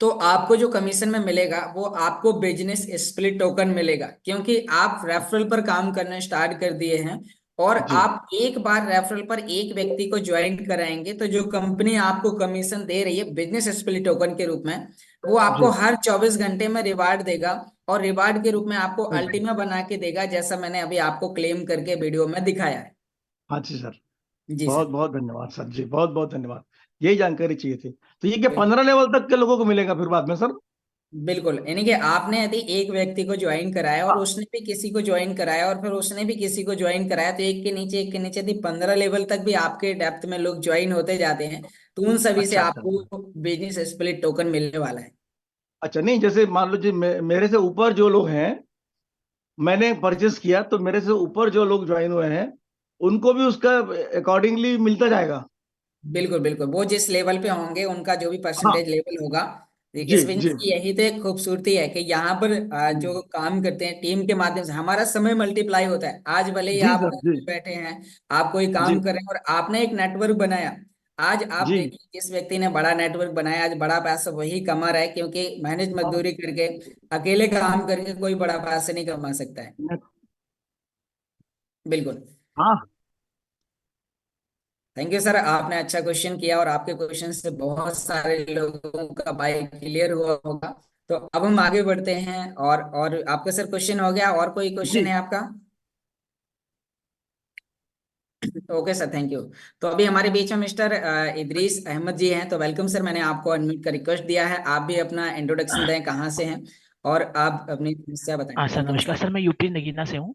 तो आपको जो कमीशन में मिलेगा वो आपको बिजनेस स्प्लिट टोकन मिलेगा, क्योंकि आप रेफरल पर काम करना स्टार्ट कर दिए हैं। और जी आप एक बार रेफरल पर एक व्यक्ति को ज्वाइन कराएंगे, तो जो कंपनी आपको कमीशन दे रही है बिजनेस स्प्लिट टोकन के रूप में, वो आपको जी। हर 24 घंटे में रिवार्ड देगा। और रिवार्ड के रूप में आपको ओके। अल्टीमा बना के देगा, जैसा मैंने अभी आपको क्लेम करके वीडियो में दिखाया है। हाँ जी सर, जी बहुत सर। बहुत धन्यवाद सर जी, बहुत बहुत धन्यवाद। यही जानकारी चाहिए थी। तो ये क्या बिल्कुल 15 लेवल तक के लोगों को मिलेगा फिर बाद में सर? बिल्कुल, यानी कि आपने यदि एक व्यक्ति को ज्वाइन कराया और हाँ। उसने भी किसी को ज्वाइन कराया और फिर उसने भी किसी को ज्वाइन कराया, तो एक के नीचे यदि 15 लेवल तक भी आपके डेप्थ में लोग ज्वाइन होते जाते हैं, तो उन सभी से अच्छा अच्छा अच्छा। आपको बिजनेस स्प्लिट टोकन मिलने वाला है। अच्छा नहीं, जैसे मान लो जी मेरे से ऊपर जो लोग हैं, मैंने परचेस किया तो मेरे से ऊपर जो लोग ज्वाइन हुए हैं उनको भी उसका अकॉर्डिंगली मिलता जाएगा। बिल्कुल बिल्कुल, वो जिस लेवल पे होंगे उनका जो भी हाँ। परसेंटेज लेवल होगा। जी इस बिजनेस जी। की यही तो एक खूबसूरती है कि यहाँ पर जो काम करते हैं टीम के माध्यम से हमारा समय मल्टीप्लाई होता है। आज भले ही जी आप सर। घर जी पे बैठे हैं, आप कोई जी। काम कर रहे हैं और आपने एक नेटवर्क बनाया। आज आप जी। देखिए जिस व्यक्ति ने बड़ा नेटवर्क बनाया आज बड़ा पैसा वही कमा रहा है, क्योंकि मेहनत हाँ। मजदूरी करके अकेले काम करके कोई बड़ा पैसा नहीं कमा सकता है। बिल्कुल। हाँ। थैंक यू सर, आपने अच्छा क्वेश्चन किया और आपके क्वेश्चन से बहुत सारे लोगों का बाइक क्लियर हुआ होगा। तो अब हम आगे बढ़ते हैं, और आपका सर क्वेश्चन हो गया, और कोई क्वेश्चन जी है आपका? Okay sir, thank you. तो अभी हमारे बीच में मिस्टर इदरीस अहमद जी हैं, तो वेलकम सर, मैंने आपको अनम्यूट का रिक्वेस्ट दिया है, आप भी अपना इंट्रोडक्शन दें, कहाँ से हैं और आप अपनी समस्या बताएं। हाँ सर, वेलकम नमस्कार सर। सर। मैं यूपी नगीना से हूँ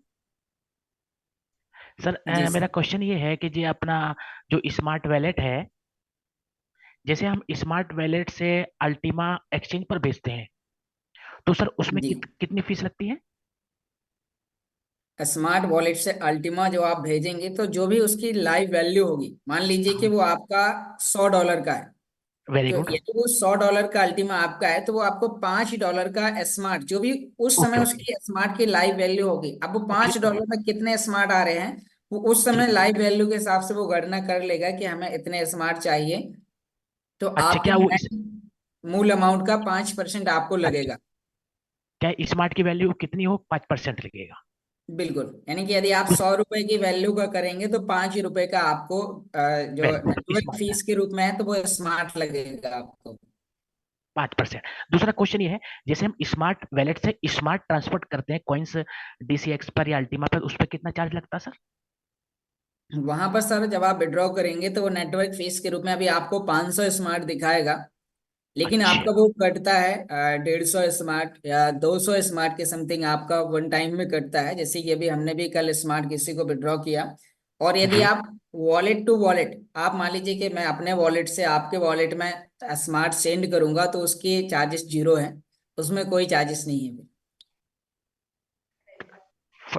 सर। जी मेरा सर। क्वेश्चन ये है कि जी अपना जो स्मार्ट वैलेट है, जैसे हम स्मार्ट वैलेट से अल्टीमा एक्सचेंज पर बेचते हैं, तो सर उसमें जी, कितनी फीस लगती है? स्मार्ट वॉलेट से अल्टीमा जो आप भेजेंगे तो जो भी उसकी लाइव वैल्यू होगी, मान लीजिए कि वो आपका $100 का है। वेरी तो गुड। यदि वो $100 का अल्टीमा आपका है तो वो आपको $5 का स्मार्ट, जो भी उस समय ओके ओके उसकी स्मार्ट की लाइव वैल्यू होगी, अब वो ओके। $5 में कितने स्मार्ट आ रहे हैं, वो उस जी। समय लाइव वैल्यू के हिसाब से वो गणना कर लेगा कि हमें इतने स्मार्ट चाहिए। तो अच्छा, आपके क्या वो नेट मूल अमाउंट का 5% आपको अच्छा, लगेगा। क्या स्मार्ट की वैल्यू कितनी हो, 5% लगेगा? बिल्कुल, यानी कि यदि आप कुछ 100 रुपए की वैल्यू का करेंगे तो ₹5 का आपको जो नेटवर्क स्मार्ट फीस के रूप में है तो वो स्मार्ट लगेगा आपको। 5%। दूसरा क्वेश्चन ये है, जैसे हम स्मार्ट वैलेट से स्मार्ट ट्रांसफर करते हैं कॉइन्स डीसीएक्स पर या अल्टीमा पर, उस पर कितना चार्ज लगता है सर? वहां पर सर जब आप विड्रॉ करेंगे तो वो नेटवर्क फीस के रूप में अभी आपको 500 स्मार्ट दिखाएगा, लेकिन अच्छा। आपका वो कटता है 150 स्मार्ट या 200 स्मार्ट के समथिंग आपका वन टाइम में कटता है। जैसे कि अभी हमने भी कल स्मार्ट किसी को विड्रॉ किया, और यदि जी। आप वॉलेट टू वॉलेट, आप मान लीजिए कि मैं अपने वॉलेट से आपके वॉलेट में स्मार्ट सेंड करूंगा तो उसके चार्जेस जीरो है, उसमें कोई चार्जेस नहीं है।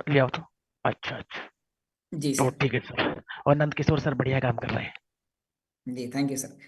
ले आओ तो। अच्छा अच्छा। जी तो सर। ठीक है सर। और नंद किशोर सर बढ़िया काम कर रहे हैं। जी थैंक यू सर।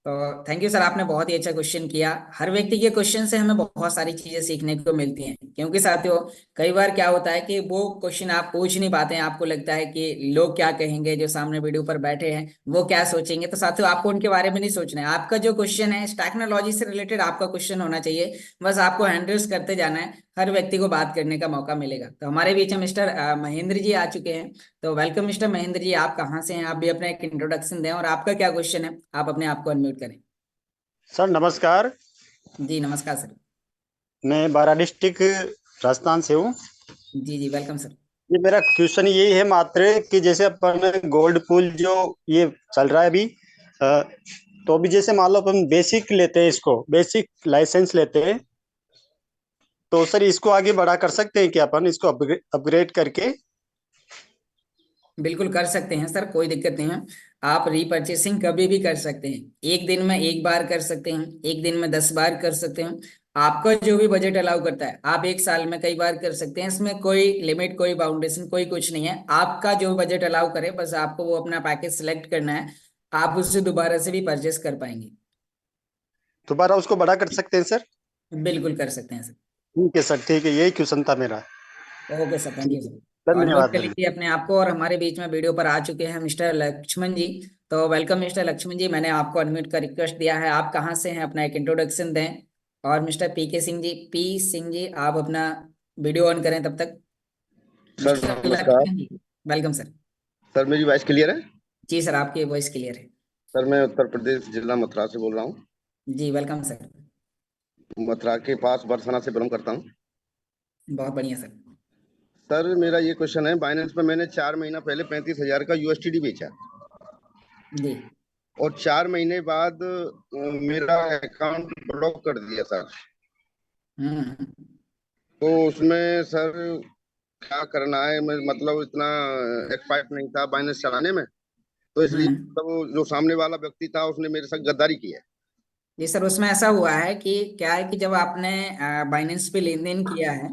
तो थैंक यू सर, आपने बहुत ही अच्छा क्वेश्चन किया। हर व्यक्ति के क्वेश्चन से हमें बहुत सारी चीजें सीखने को मिलती हैं, क्योंकि साथियों कई बार क्या होता है कि वो क्वेश्चन आप पूछ नहीं पाते हैं, आपको लगता है कि लोग क्या कहेंगे, जो सामने वीडियो पर बैठे हैं वो क्या सोचेंगे। तो साथियों आपको उनके बारे में नहीं सोचना है, आपका जो क्वेश्चन है टेक्नोलॉजी से रिलेटेड आपका क्वेश्चन होना चाहिए, बस आपको हैंडल्स करते जाना है, हर व्यक्ति को बात करने का मौका मिलेगा। तो हमारे बीच में मिस्टर महेंद्र जी आ चुके हैं। तो वेलकम मिस्टर महेंद्र जी, आप कहाँ से हैं, आप भी अपना एक इंट्रोडक्शन दें और आपका क्या क्वेश्चन है, आप अपने आप को अनम्यूट करें। सर नमस्कार। जी नमस्कार सर। मैं बारा डिस्ट्रिक्ट राजस्थान से हूँ। जी जी वेलकम सर। ये मेरा क्वेश्चन यही है मात्र कि जैसे अपन गोल्ड पूल जो ये चल रहा है अभी, अ, तो अभी जैसे मान लो अपन बेसिक लेते हैं, इसको बेसिक लाइसेंस लेते हैं, तो सर इसको आगे बड़ा कर सकते हैं क्या अपन इसको अपग्रेड करके? बिल्कुल कर सकते हैं सर, कोई दिक्कत नहीं है। आप रीपरचेसिंग कभी भी कर सकते हैं, एक दिन में एक बार कर सकते हैं, एक दिन में 10 बार कर सकते हैं। आपका जो भी बजट अलाउ करता है आप एक साल में कई बार कर सकते हैं, इसमें कोई लिमिट कोई बाउंडेशन कोई कुछ नहीं है, आपका जो बजट अलाउ करे बस आपको वो अपना पैकेज सिलेक्ट करना है, आप उससे दोबारा से भी परचेस कर पाएंगे। दोबारा उसको बड़ा कर सकते हैं सर? बिल्कुल कर सकते हैं सर। ठीक है सर, ठीक है, यही क्वेश्चन था मेरा। ओके सर, थैंक ठीक यू है। सर। तो अनम्यूट धन्यवाद कर धन्यवाद। लीजिए अपने आप को, और हमारे बीच में वीडियो पर आ चुके हैं मिस्टर लक्ष्मण जी। तो वेलकम मिस्टर लक्ष्मण जी, मैंने आपको अनम्यूट का रिक्वेस्ट दिया है, आप कहाँ से हैं, अपना एक इंट्रोडक्शन दें। और मिस्टर पी के सिंह जी, पी सिंह जी, आप अपना वीडियो ऑन करें तब तक। सर मिस्टर नमस्कार। लक्ष्मण जी, वेलकम सर। सर मेरी वॉइस क्लियर है? जी सर, आपकी वॉइस क्लियर है। सर मैं उत्तर प्रदेश जिला मथुरा से बोल रहा हूँ। जी वेलकम सर। मथुरा के पास बरसाना से बिलोंग करता हूँ। बहुत बढ़िया सर। सर मेरा ये क्वेश्चन है, बाइनेंस पे मैंने 4 महीना पहले 35,000 का यूएसटीडी बेचा, जी। और 4 महीने बाद मेरा अकाउंट ब्लॉक कर दिया सर। हम्म। तो उसमें सर क्या करना है? मैं मतलब इतना एक्सपर्ट नहीं था बाइनेंस चलाने में, तो इसलिए हम्म। मतलब जो सामने वाला व्यक्ति था उसने मेरे साथ गद्दारी की है। जी सर, उसमें ऐसा हुआ है कि क्या है कि जब आपने बाइनेंस पे लेन देन किया है,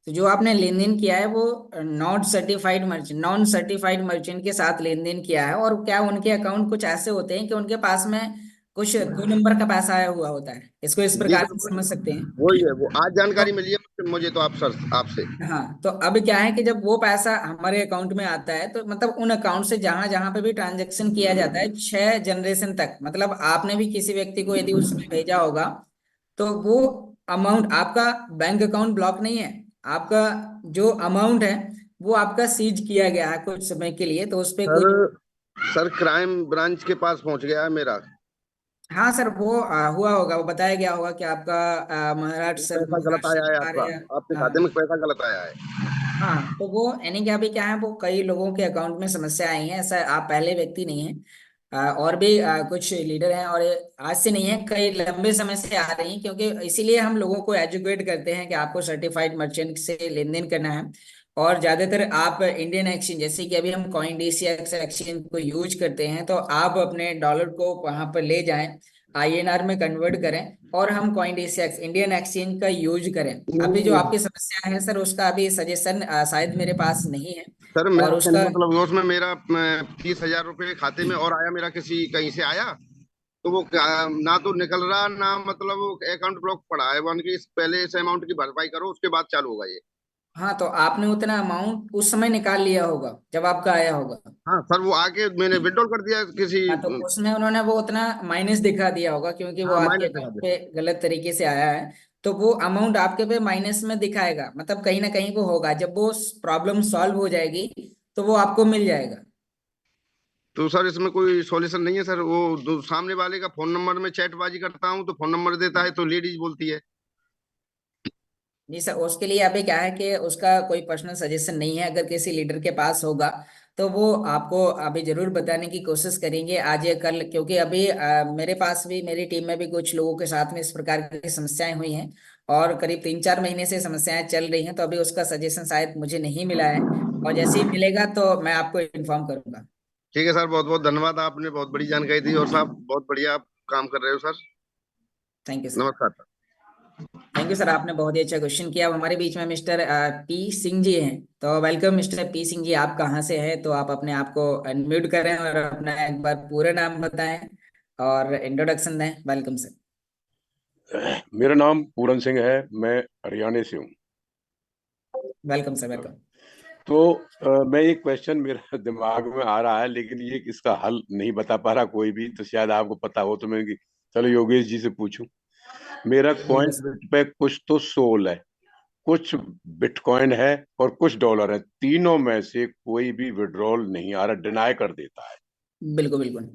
तो जो आपने लेन देन किया है वो नॉन सर्टिफाइड मर्चेंट के साथ लेन देन किया है। और क्या उनके अकाउंट कुछ ऐसे होते हैं कि उनके पास में कुछ 2 नंबर का पैसा आया हुआ होता है, इसको इस जी प्रकार सर, से समझ सकते हैं। वही है, वो आज तो जानकारी मिली है मुझे तो आप सर आपसे। हाँ, तो अब क्या है कि जब वो पैसा हमारे अकाउंट में आता है, तो मतलब उन अकाउंट से जहां जहां पे भी ट्रांजैक्शन किया जाता है 6 जनरेशन तक, मतलब आपने भी किसी व्यक्ति को यदि उसमें भेजा होगा, तो वो अमाउंट आपका बैंक अकाउंट ब्लॉक नहीं है। आपका जो अमाउंट है वो आपका सीज किया गया है कुछ समय के लिए, तो उस पे सर कोई। सर क्राइम ब्रांच के पास पहुंच गया है मेरा। हाँ सर, वो हुआ होगा, वो बताया गया होगा कि आपका पैसा गलत महाराष्ट्र आया है सरकार आपका, या। आपके खाते हाँ में पैसा गलत आया है। हाँ, तो वो यानी कि अभी क्या है, वो कई लोगों के अकाउंट में समस्या आई है, ऐसा आप पहले व्यक्ति नहीं है। और भी कुछ लीडर हैं, और ये आज से नहीं है, कई लंबे समय से आ रही हैं, क्योंकि इसीलिए हम लोगों को एजुकेट करते हैं कि आपको सर्टिफाइड मर्चेंट से लेन देन करना है। और ज्यादातर आप इंडियन एक्सचेंज, जैसे कि अभी हम कॉइन डीसीएक्स एक्सचेंज को यूज करते हैं, तो आप अपने डॉलर को वहां पर ले जाएं, आईएनआर में कन्वर्ट करें, और हम कॉइन डीसीएक्स इंडियन एक्सचेंज का यूज करें। अभी जो आपकी समस्या है सर, उसका अभी सजेशन शायद मेरे पास नहीं है। सर मैं और कहने उसका का मतलब उसमें मेरा 30,000 रुपये खाते में और आया, मेरा किसी कहीं से आया, तो वो ना तो निकल रहा ना, मतलब वो अकाउंट ब्लॉक पड़ा है, वन की पहले इस अमाउंट की भरपाई करो उसके बाद चालू होगा ये। हाँ, तो आपने उतना अमाउंट उस समय निकाल लिया होगा जब आपका आया होगा। हाँ सर, वो आके मैंने विड्रॉल कर दिया किसी। हाँ, तो उसमें उन्होंने वो उतना माइनस दिखा दिया होगा, क्योंकि वो हाँ, आपके माइनस दिखा अकाउंट दिया। पे गलत तरीके से आया है। तो वो अमाउंट आपके पे माइनस में दिखाएगा, मतलब कहीं ना कहीं वो होगा, जब वो प्रॉब्लम सॉल्व हो जाएगी तो वो आपको मिल जाएगा। तो सर इसमें कोई सॉल्यूशन नहीं है सर? वो सामने वाले का फोन नंबर में चैटबाजी करता हूँ तो फोन नंबर देता है तो लेडीज बोलती है। जी सर, उसके लिए अभी क्या है कि उसका कोई पर्सनल सजेशन नहीं है, अगर किसी लीडर के पास होगा तो वो आपको अभी जरूर बताने की कोशिश करेंगे आज या कल, क्योंकि अभी मेरे पास भी, मेरी टीम में भी कुछ लोगों के साथ में इस प्रकार की समस्याएं हुई हैं, और करीब 3-4 महीने से समस्याएं चल रही हैं, तो अभी उसका सजेशन शायद मुझे नहीं मिला है, और जैसे ही मिलेगा तो मैं आपको इन्फॉर्म करूंगा। ठीक है सर, बहुत बहुत धन्यवाद, आपने बहुत बड़ी जानकारी दी, और साहब बहुत बढ़िया आप काम कर रहे हो सर। Thank you sir. नमस्कार सर। थैंक यू सर, आपने बहुत ही अच्छा क्वेश्चन किया। अब हमारे बीच में मिस्टर पी सिंह जी हैं, तो welcome mister P Singh ji, आप कहाँ से हैं? तो आप अपने आप को अनम्यूट करें और अपना एक बार पूरा नाम बताएं और इंट्रोडक्शन दें। Welcome sir. मेरा नाम पूरन सिंह है, मैं हरियाणा से हूँ। Welcome sir, welcome. तो मैं एक क्वेश्चन मेरा दिमाग में आ रहा है, लेकिन ये इसका हल नहीं बता पा रहा कोई भी, तो शायद आपको पता हो तो मैं चलो योगेश जी से पूछूं। मेरा बिल्कुल कॉइन सर। बिट पे कुछ तो सोल है, कुछ बिटकॉइन है और कुछ डॉलर है। तीनों में से कोई भी विड्रॉल नहीं आ रहा, डिनाई कर देता है। बिल्कुल बिल्कुल।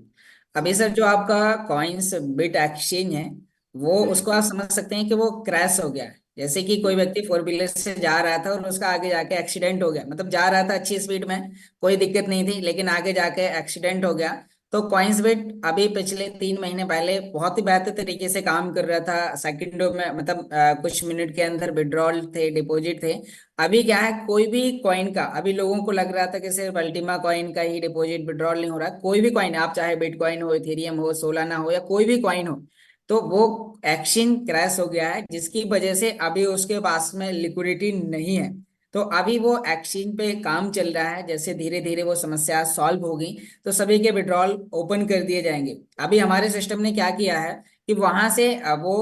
अभी सर जो आपका कॉइन्स बिट एक्सचेंज है, वो हम्म, उसको आप समझ सकते हैं कि वो क्रैश हो गया है। जैसे कि कोई हम्म, व्यक्ति फोर व्हीलर से जा रहा था और उसका आगे जाके एक्सीडेंट हो गया, मतलब जा रहा था अच्छी स्पीड में, कोई दिक्कत नहीं थी, लेकिन आगे जाके एक्सीडेंट हो गया। तो कॉइन्स बिट अभी पिछले 3 महीने पहले बहुत ही बेहतर तरीके से काम कर रहा था, सेकंडों में, मतलब कुछ मिनट के अंदर विड्रॉल थे, डिपॉजिट थे। अभी क्या है, कोई भी कॉइन का, अभी लोगों को लग रहा था कि सिर्फ अल्टीमा कॉइन का ही डिपॉजिट विड्रॉल नहीं हो रहा, कोई भी कॉइन, आप चाहे बिटकॉइन हो, इथेरियम हो, सोलाना हो, या कोई भी कॉइन हो, तो वो एक्सचेंज क्रैश हो गया है, जिसकी वजह से अभी उसके पास में लिक्विडिटी नहीं है। तो अभी वो एक्सचेंज पे काम चल रहा है, जैसे धीरे धीरे वो समस्या सॉल्व होगी तो सभी के विड्रॉल ओपन कर दिए जाएंगे। अभी हमारे सिस्टम ने क्या किया है कि वहां से वो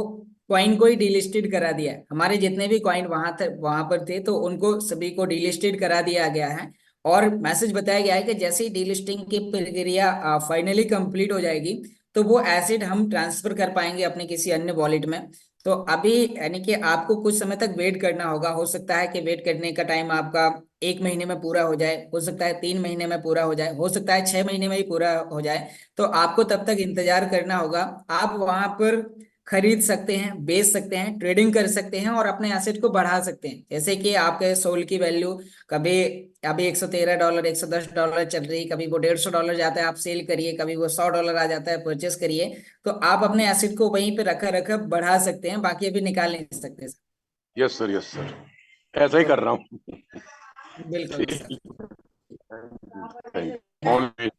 कॉइन को ही डिलिस्टेड करा दिया है, हमारे जितने भी कॉइन वहां पर थे, तो उनको सभी को डिलिस्टेड करा दिया गया है। और मैसेज बताया गया है कि जैसे ही डिलिस्टिंग की प्रक्रिया फाइनली कंप्लीट हो जाएगी, तो वो एसिड हम ट्रांसफर कर पाएंगे अपने किसी अन्य वॉलेट में। तो अभी यानी कि आपको कुछ समय तक वेट करना होगा, हो सकता है कि वेट करने का टाइम आपका 1 महीने में पूरा हो जाए, हो सकता है 3 महीने में पूरा हो जाए, हो सकता है 6 महीने में ही पूरा हो जाए। तो आपको तब तक इंतजार करना होगा। आप वहां पर खरीद सकते हैं, बेच सकते हैं, ट्रेडिंग कर सकते हैं, और अपने एसेट को बढ़ा सकते हैं। जैसे कि आपके सोल की वैल्यू कभी अभी $113, $110 चल रही, कभी वो $150 जाता है, आप सेल करिए, कभी वो $100 आ जाता है, परचेस करिए। तो आप अपने एसेट को वहीं पे रखा रखा बढ़ा सकते हैं, बाकी अभी निकाल नहीं सकते sir. Yes sir, yes sir, ऐसा ही तो कर रहा हूँ। बिल्कुल sir. Always.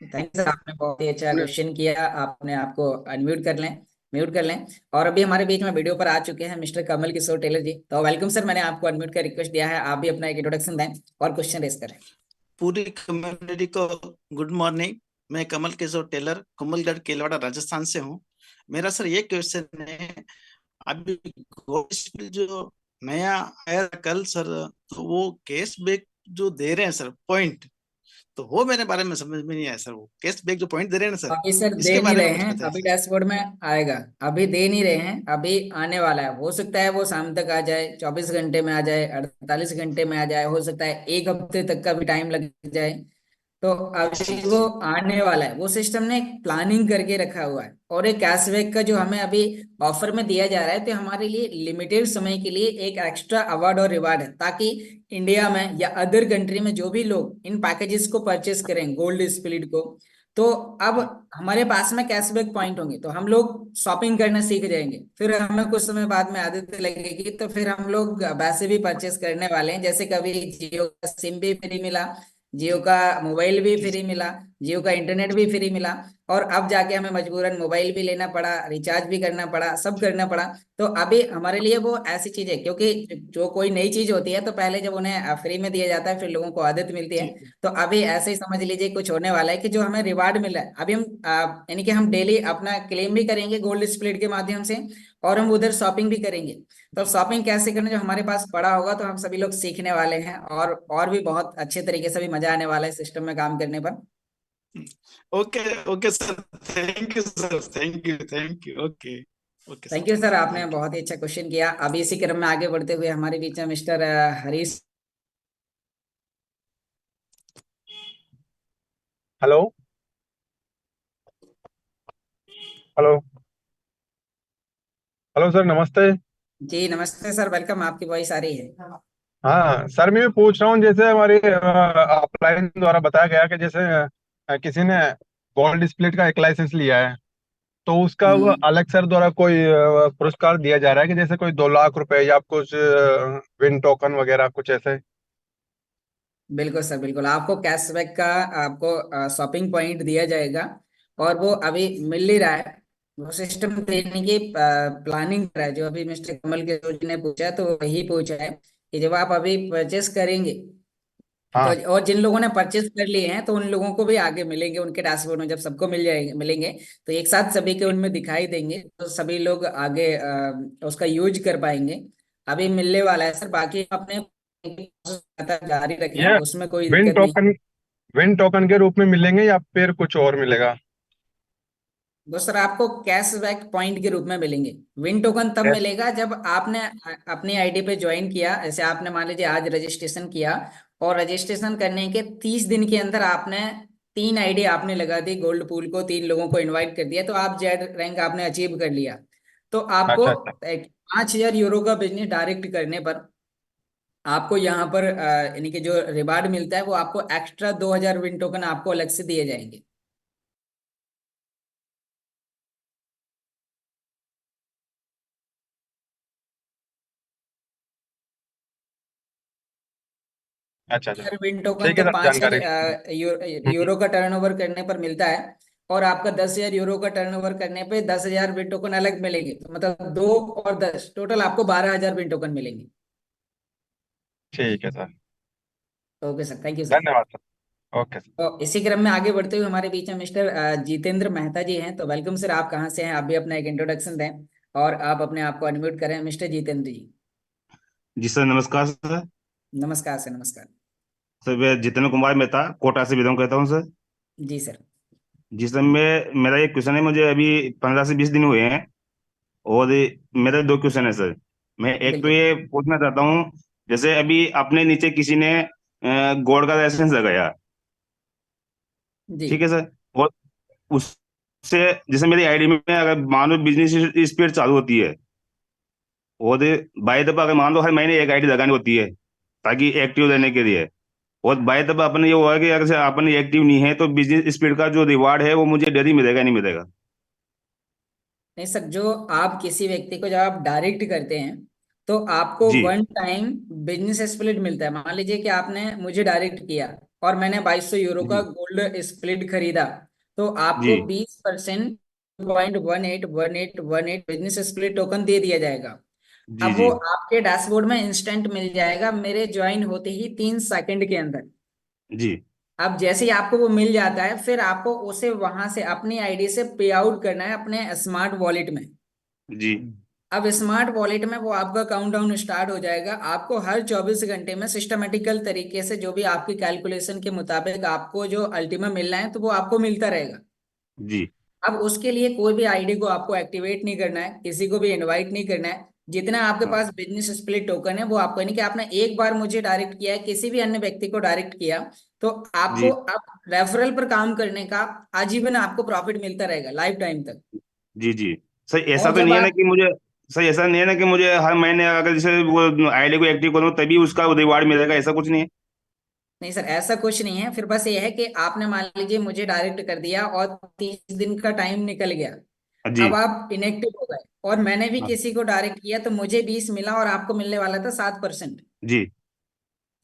Thank you sir, आपने बहुत ही अच्छा आपने क्वेश्चन किया, आपने आपको अनम्यूट कर लें। म्यूट कर लें। और अभी हमारे बीच में वीडियो पर आ चुके हैं मिस्टर कमल किशोर टेलर जी। तो वेलकम सर, मैंने आपको अनम्यूट का रिक्वेस्ट दिया है, आप भी अपना एक इंट्रोडक्शन दें और क्वेश्चन रेस करें। पूरी कम्युनिटी को गुड मॉर्निंग। मैं कमल किशोर टेलर कुमलगढ़ केलवाड़ा राजस्थान से हूँ। मेरा सर ये क्वेश्चन है, अभी गोल्ड जो नया आया कल सर, तो वो कैशबैक जो दे रहे हैं सर पॉइंट, तो वो मेरे बारे में समझ में नहीं आया सर। वो कैशबैक जो पॉइंट दे रहे हैं ना सर, अभी सर दे इसके नहीं बारे में रहे कुछ हैं, बताइए अभी सर। डैशबोर्ड में आएगा। अभी दे नहीं रहे हैं, अभी आने वाला है। हो सकता है वो शाम तक आ जाए, 24 घंटे में आ जाए, 48 घंटे में आ जाए, हो सकता है 1 हफ्ते तक का भी टाइम लग जाए। तो जी अभी वो जी आने वाला है। वो सिस्टम ने प्लानिंग करके रखा हुआ है। और एक कैशबैक का जो हमें अभी ऑफर में दिया जा रहा है, तो हमारे लिए लिमिटेड समय के लिए एक एक्स्ट्रा अवार्ड और रिवार्ड है, ताकि इंडिया में या अदर कंट्री में जो भी लोग इन पैकेजेस को परचेस करें गोल्ड स्प्लिट को, तो अब हमारे पास में कैशबैक पॉइंट होंगे, तो हम लोग शॉपिंग करना सीख जाएंगे। फिर हमें कुछ समय बाद में आदत लगेगी, तो फिर हम लोग वैसे भी परचेस करने वाले हैं। जैसे कभी जियो का सिम भी फ्री मिला, जियो का मोबाइल भी जी फ्री मिला, जियो का इंटरनेट भी फ्री मिला, और अब जाके हमें मजबूरन मोबाइल भी लेना पड़ा, रिचार्ज भी करना पड़ा, सब करना पड़ा। तो अभी हमारे लिए वो ऐसी चीज है, क्योंकि जो कोई नई चीज होती है तो पहले जब उन्हें फ्री में दिया जाता है, फिर लोगों को आदत मिलती है। जी तो अभी ऐसे ही समझ लीजिए कुछ होने वाला है कि जो हमें रिवार्ड मिल रहा है, अभी हम यानी कि हम डेली अपना क्लेम भी करेंगे गोल्ड स्प्लिट के माध्यम से, और हम उधर शॉपिंग भी करेंगे। तो शॉपिंग कैसे करना जो हमारे पास पड़ा होगा, तो हम सभी लोग सीखने वाले हैं, और भी बहुत अच्छे तरीके से भी मजा आने वाला है सिस्टम में काम करने पर। Okay okay sir, thank you sir, thank you thank you. Okay okay sir, thank you sir, आपने थैंक यू। बहुत ही अच्छा क्वेश्चन किया। अभी इसी क्रम में आगे बढ़ते हुए हमारे बीच में mister Harish. Hello. Hello. Hello sir, नमस्ते। जी नमस्ते सर, वेलकम। आपकी वॉइस आ रही है। हाँ सर, मैं पूछ रहा हूँ, जैसे हमारी अपलाइन द्वारा बताया गया कि जैसे किसी ने गोल्ड स्प्लिट का एक लाइसेंस लिया है, तो उसका वो हम्म। अलग सर द्वारा कोई पुरस्कार दिया जा रहा है कि जैसे कोई 2 लाख रुपए या कुछ विन टोकन वगैरह कुछ ऐसे। बिल्कुल सर, बिल्कुल। आपको कैशबैक का, आपको शॉपिंग पॉइंट दिया जाएगा, और वो अभी मिल ही रहा है। वो सिस्टम देने की प्लानिंग कर रहा है। जो अभी मिस्टर कमल के जी ने पूछा, तो वही पूछा है कि जब आप अभी परचेस करेंगे, तो हाँ। और जिन लोगों ने परचेस कर लिए हैं, तो उन लोगों को भी आगे मिलेंगे उनके डैशबोर्ड में। जब सबको मिल जाएंगे, मिलेंगे, तो एक साथ सभी के उनमें दिखाई देंगे, तो सभी लोग आगे उसका यूज कर पाएंगे। अभी मिलने वाला है सर, बाकी हम अपने जारी रखें, ये उसमें कोई विन दिक्कत नहीं। टोकन विन टोकन के रूप में मिलेंगे या फिर कुछ और मिलेगा? वो सर आपको कैशबैक पॉइंट के रूप में मिलेंगे। विन टोकन तब Yes। मिलेगा जब आपने अपनी आईडी पे ज्वाइन किया। जैसे आपने मान लीजिए आज रजिस्ट्रेशन किया, और रजिस्ट्रेशन करने के 30 दिन के अंदर आपने 3 आईडी आपने लगा दी गोल्ड पूल को, 3 लोगों को इनवाइट कर दिया, तो आप जेड रैंक आपने अचीव कर लिया। तो आपको अच्छा अच्छा। 5,000 यूरो का बिजनेस डायरेक्ट करने पर आपको यहाँ पर यानी कि जो रिवार्ड मिलता है, वो आपको एक्स्ट्रा 2,000 विन टोकन आपको अलग से दिए जाएंगे। अच्छा अच्छा। हर विन टोकन ठीक तो है सर, पांच जानकारी। हजार यूरो का टर्नओवर करने पर मिलता है। और आपका 10,000 यूरो का टर्नओवर करने पे 10,000 विन टोकन अलग मिलेंगे। तो मतलब 2 और 10 टोटल आपको 12,000 विन टोकन मिलेंगे। ठीक है sir. Okay sir, thank you sir. धन्यवाद सर। Okay sir. तो इसी क्रम में आगे बढ़ते हुए हमारे बीच में मिस्टर जितेंद्र मेहता जी हैं। तो वेलकम सर, आप कहाँ से हैं? आप भी अपना एक इंट्रोडक्शन दें, और आप अपने आप को अनम्यूट करें, मिस्टर जितेंद्र जी। जी सर, नमस्कार सर। नमस्कार सर, नमस्कार। सर मैं जितेंद्र कुमार मेहता कोटा से बिलोंग करता हूँ सर। जी सर। जी सर, मैं मेरा एक क्वेश्चन है, मुझे अभी 15 से 20 दिन हुए हैं, और मेरा 2 क्वेश्चन है सर। मैं एक तो बिल्कुल। ये पूछना चाहता हूँ, जैसे अभी अपने नीचे किसी ने गोल्ड का लाइसेंस लगाया, जी ठीक है सर, और उससे जैसे मेरी आईडी में अगर मान लो बिजनेस स्पीड चालू होती है, और बाई दफा अगर मान लो हर महीने एक आईडी लगानी होती है ताकि एक्टिव रहने के लिए, और बाय तब अपन ये हुआ कि अगर से अपन एक्टिव नहीं है तो बिजनेस स्पीड का जो रिवार्ड है वो मुझे डेली मिलेगा नहीं मिलेगा? नहीं सर, जो आप किसी व्यक्ति को जब आप डायरेक्ट करते हैं, तो आपको जी 1 टाइम बिजनेस स्प्लिट मिलता है। मान लीजिए कि आपने मुझे डायरेक्ट किया, और मैंने 2,200 यूरो का जी गोल्ड स्प्लिट खरीदा, तो जी आपको 20% 0.181818 बिजनेस स्प्लिट टोकन दे दिया जाएगा। जी अब जी वो आपके डैशबोर्ड में इंस्टेंट मिल जाएगा मेरे ज्वाइन होते ही 3 सेकंड के अंदर। जी अब जैसे ही आपको वो मिल जाता है, फिर आपको उसे वहां से अपनी आईडी से पे आउट करना है अपने स्मार्ट वॉलेट में। जी अब स्मार्ट वॉलेट में वो आपका काउंटडाउन स्टार्ट हो जाएगा। आपको हर 24 घंटे में सिस्टमेटिकल तरीके से जो भी आपकी कैलकुलेशन के मुताबिक आपको जो अल्टीमा मिलना है, तो वो आपको मिलता रहेगा। जी अब उसके लिए कोई भी आईडी को आपको एक्टिवेट नहीं करना है, किसी को भी इनवाइट नहीं करना है। जितना आपके हाँ पास बिजनेस स्प्लिट टोकन है, वो आपको, यानी कि आपने एक बार मुझे डायरेक्ट किया है, किसी भी अन्य व्यक्ति को डायरेक्ट किया, तो आपको जी अब रेफरल पर काम करने का आजीवन आपको प्रॉफिट मिलता रहेगा लाइफ टाइम तक। जी जी सर, ऐसा और तो जब नहीं है ना आप, कि मुझे, सर ऐसा नहीं है ना कि मुझे हर महीने अगर जैसे वो आईडी को एक्टिव करूँ तभी उसका रिवार्ड मिलेगा, ऐसा कुछ नहीं है? नहीं सर, ऐसा कुछ नहीं है। फिर बस ये है कि आपने मान लीजिए मुझे डायरेक्ट कर दिया और 30 दिन का टाइम निकल गया, जी अब आप इनएक्टिव हो गए, और मैंने भी हाँ किसी को डायरेक्ट किया तो मुझे 20 मिला और आपको मिलने वाला था 7%। जी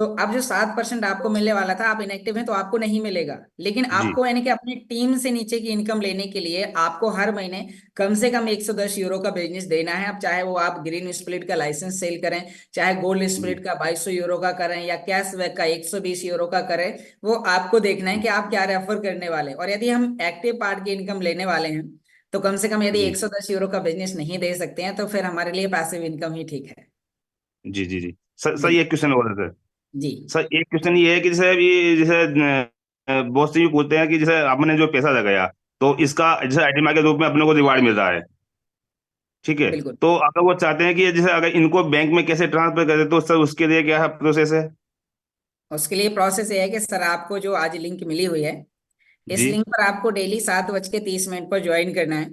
तो अब जो 7% आपको मिलने वाला था, आप इनएक्टिव हैं तो आपको नहीं मिलेगा। लेकिन जी आपको, यानी कि अपनी टीम से नीचे की इनकम लेने के लिए आपको हर महीने कम से कम 110 यूरो का बिजनेस देना है। अब चाहे वो आप ग्रीन स्प्लिट का लाइसेंस सेल करें, चाहे गोल्ड जी स्प्लिट का 2200 यूरो का करें, या कैशबैक का 120 यूरो का करें, वो आपको देखना है कि आप क्या रेफर करने वाले हैं। और यदि हम एक्टिव पार्ट की इनकम लेने वाले हैं, तो कम से कम यदि जी 110 यूरो का बिजनेस नहीं दे सकते हैं, तो फिर हमारे लिए पैसिव इनकम ही ठीक है। जी जी जी सर, सर जी। ये क्वेश्चन और है सर। जी। सर एक क्वेश्चन ये है कि जैसे ये जैसे बहुत से ये पूछते हैं कि जैसे आपने जो पैसा लगाया तो इसका जैसे आइटम के रूप में अपने को रिवार्ड मिल रहा है, ठीक है, बिल्कुल। तो अगर वो चाहते हैं कि जैसे अगर इनको बैंक में कैसे ट्रांसफर करें तो सर उसके लिए क्या प्रोसेस है? उसके लिए प्रोसेस ये है कि सर, आपको जो आज लिंक मिली हुई है, इस जी लिंक पर आपको डेली 7:30 पर ज्वाइन करना है।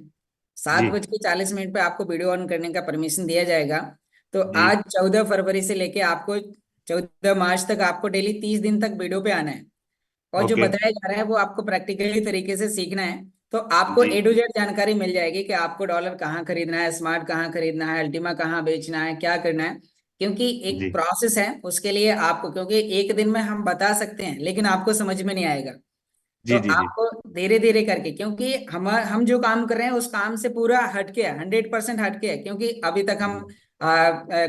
सात जी बज के चालीस मिनट पर आपको वीडियो ऑन करने का परमिशन दिया जाएगा। तो जी आज 14 फरवरी से लेके आपको 14 मार्च तक आपको डेली 30 दिन तक वीडियो पे आना है। और जो ओके बताया जा रहा है वो आपको प्रैक्टिकली तरीके से सीखना है। तो आपको जी A to Z जानकारी मिल जाएगी कि आपको डॉलर कहाँ खरीदना है, स्मार्ट कहाँ खरीदना है, अल्टीमा कहाँ बेचना है, क्या करना है। क्योंकि एक जी प्रोसेस है उसके लिए आपको, क्योंकि एक दिन में हम बता सकते हैं लेकिन आपको समझ में नहीं आएगा। तो जी जी जी आपको धीरे धीरे करके, क्योंकि हम जो काम कर रहे हैं उस काम से पूरा हटके है, 100% हटके है। क्योंकि अभी तक हम जी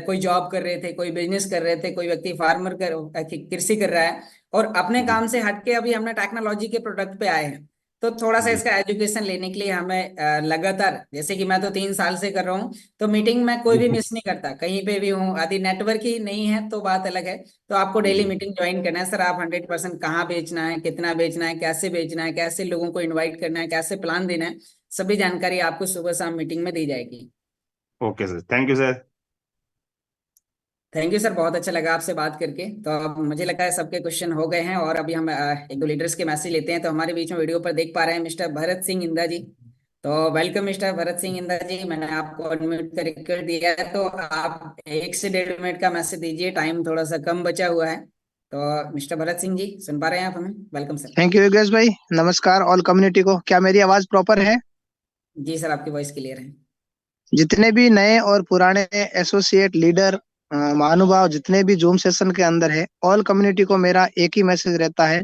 कोई जॉब कर रहे थे, कोई बिजनेस कर रहे थे, कोई व्यक्ति फार्मर कर कृषि कर रहा है, और अपने जी काम से हटके अभी हमने टेक्नोलॉजी के प्रोडक्ट पे आए हैं। तो थोड़ा सा जी इसका एजुकेशन लेने के लिए हमें लगातार, जैसे कि मैं तो 3 साल से कर रहा हूँ, तो मीटिंग में कोई भी जी मिस नहीं करता, कहीं पे भी हूँ। यदि नेटवर्क ही नहीं है तो बात अलग है। तो आपको डेली जी मीटिंग ज्वाइन करना है सर। आप 100% कहाँ बेचना है, कितना बेचना है, कैसे बेचना है, कैसे लोगों को इनवाइट करना है, कैसे प्लान देना है, सभी जानकारी आपको सुबह शाम मीटिंग में दी जाएगी। Okay sir, thank you sir. Thank you sir, बहुत अच्छा लगा आपसे बात करके। तो अब मुझे लगता है सबके क्वेश्चन हो गए हैं, और अभी हम एक दो लीडर्स के मैसेज लेते हैं। तो हमारे बीच में वीडियो पर देख पा रहे हैं मिस्टर भरत सिंह इंदा जी। तो वेलकम मिस्टर भरत सिंह इंदा जी, मैंने आपको अनम्यूट का रिक्वेस्ट दिया है, तो आप 1 से 1.5 मिनट का मैसेज दीजिए, टाइम थोड़ा सा कम बचा हुआ है। तो मिस्टर भरत सिंह जी, सुन पा रहे हैं आप हमें? Welcome sir. Thank you Yogesh भाई। नमस्कार ऑल कम्युनिटी को। क्या मेरी आवाज प्रॉपर है? जी सर, आपकी वॉइस क्लियर है। जितने भी नए और पुराने एसोसिएट लीडर महानुभाव जितने भी जूम सेशन के अंदर है, ऑल कम्युनिटी को मेरा एक ही मैसेज रहता है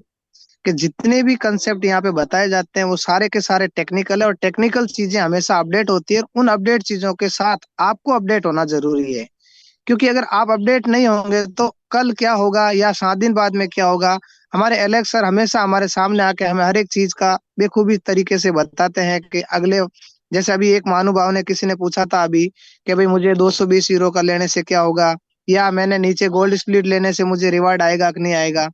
कि जितने भी कंसेप्ट यहाँ पे बताए जाते हैं वो सारे के सारे टेक्निकल है, और टेक्निकल चीजें हमेशा अपडेट होती है। उन अपडेट चीजों के साथ आपको अपडेट होना जरूरी है, क्योंकि अगर आप अपडेट नहीं होंगे तो कल क्या होगा या 7 दिन बाद में क्या होगा। हमारे एलेक्स सर हमेशा हमारे सामने आके हमें हर एक चीज का बेखूबी तरीके से बताते हैं कि अगले, जैसे अभी एक महानुभाव ने किसी ने पूछा था अभी कि भाई मुझे 220 यूरो का लेने से क्या होगा, या मैंने नीचे गोल्ड स्प्लिट लेने से मुझे रिवार्ड आएगा कि नहीं आएगा।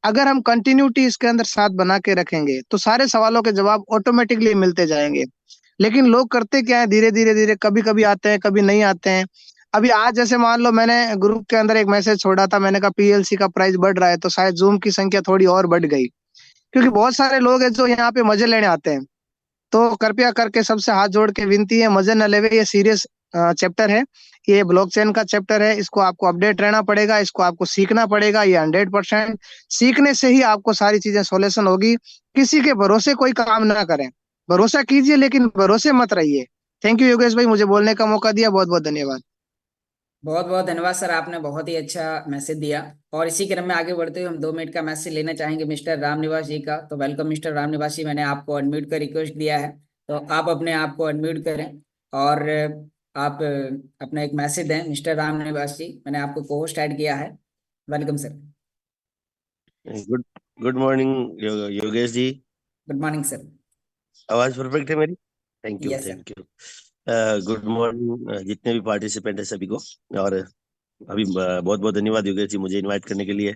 अगर हम कंटिन्यूटी इसके अंदर साथ बना के रखेंगे तो सारे सवालों के जवाब ऑटोमेटिकली मिलते जाएंगे। लेकिन लोग करते क्या है, धीरे धीरे धीरे कभी कभी आते हैं कभी नहीं आते हैं। अभी आज जैसे मान लो मैंने ग्रुप के अंदर एक मैसेज छोड़ा था, मैंने कहा पीएलसी का प्राइस बढ़ रहा है, तो शायद जूम की संख्या थोड़ी और बढ़ गई, क्योंकि बहुत सारे लोग हैं जो यहाँ पे मजे लेने आते हैं। तो कृपया करके सबसे हाथ जोड़ के विनती है, मजे न लेवे, ये सीरियस चैप्टर है, ये ब्लॉकचेन का चैप्टर है, इसको आपको अपडेट रहना पड़ेगा, इसको आपको सीखना पड़ेगा। ये 100% सीखने से ही आपको सारी चीजें सोल्यूशन होगी। किसी के भरोसे कोई काम ना करें, भरोसा कीजिए लेकिन भरोसे मत रहिए। थैंक यू योगेश भाई, मुझे बोलने का मौका दिया, बहुत बहुत धन्यवाद। बहुत बहुत धन्यवाद सर, आपने बहुत ही अच्छा मैसेज दिया। और इसी क्रम में आगे बढ़ते हुए हम 2 मिनट का मैसेज लेना चाहेंगे मिस्टर राम निवास जी का। तो वेलकम मिस्टर राम निवास जी, मैंने आपको अनम्यूट का रिक्वेस्ट दिया है। तो आप अपने आप को अनम्यूट करें और आप अपना एक मैसेज दें। मिस्टर राम निवास जी, मैंने आपको को होस्ट ऐड किया है। Welcome sir. Good good morning Yogesh ji. Good morning sir. आवाज परफेक्ट है मेरी? Thank you yes sir. Thank you. Good morning जितने भी पार्टिसिपेंट है सभी को। और अभी बहुत बहुत धन्यवाद योगेश जी मुझे इनवाइट करने के लिए।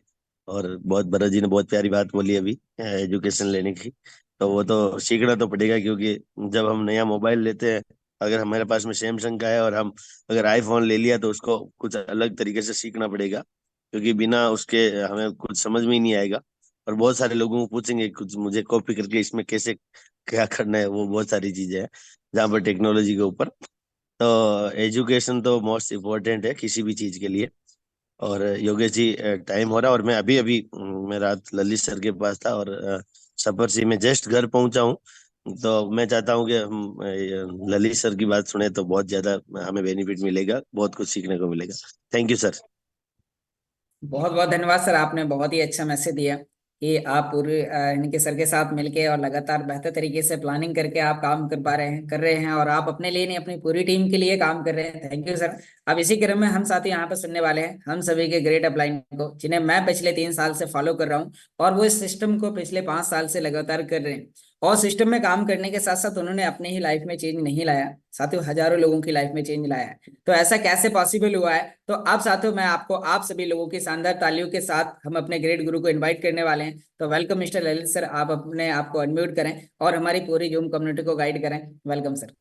और बहुत भरत जी ने बहुत प्यारी बात बोली अभी एजुकेशन लेने की। तो वो तो सीखना तो पड़ेगा, क्योंकि जब हम नया मोबाइल लेते हैं, अगर हमारे पास में सैमसंग का है और हम अगर आईफोन ले लिया तो उसको कुछ अलग तरीके से सीखना पड़ेगा, क्योंकि बिना उसके हमें कुछ समझ में ही नहीं आएगा। और बहुत सारे लोगों को पूछेंगे कुछ मुझे कॉपी करके इसमें कैसे क्या करना है, वो बहुत सारी चीजें हैं जहाँ पर टेक्नोलॉजी के ऊपर। तो एजुकेशन तो मोस्ट इम्पोर्टेंट है किसी भी चीज के लिए। और योगेश जी टाइम हो रहा है और मैं अभी अभी मैं रात ललित सर के पास था और सफर से मैं जस्ट घर पहुंचा हूँ। तो मैं चाहता हूँ कि हम ललित सर की बात सुने तो बहुत ज्यादा हमें बेनिफिट मिलेगा, बहुत कुछ सीखने को मिलेगा। Thank you sir. बहुत बहुत धन्यवाद सर, आपने बहुत ही अच्छा मैसेज दिया कि आप पूरे इनके सर के साथ मिलके और लगातार बेहतर तरीके से प्लानिंग करके आप काम कर रहे हैं और आप अपने लिए नहीं अपनी पूरी टीम के लिए काम कर रहे हैं। Thank you sir. अब इसी क्रम में हम साथी यहाँ पर सुनने वाले हैं हम सभी के ग्रेट अपलाइन को, जिन्हें मैं पिछले 3 साल से फॉलो कर रहा हूँ और वो इस सिस्टम को पिछले 5 साल से लगातार कर रहे हैं। और सिस्टम में काम करने के साथ साथ उन्होंने अपने ही लाइफ में चेंज नहीं लाया, साथियों हजारों लोगों की लाइफ में चेंज लाया है। तो ऐसा कैसे पॉसिबल हुआ है? तो अब साथियों मैं आपको आप सभी लोगों की शानदार तालियों के साथ हम अपने ग्रेट गुरु को इनवाइट करने वाले हैं। तो वेलकम मिस्टर ललित सर, आप अपने आप को अनम्यूट करें और हमारी पूरी जूम कम्युनिटी को गाइड करें। Welcome sir.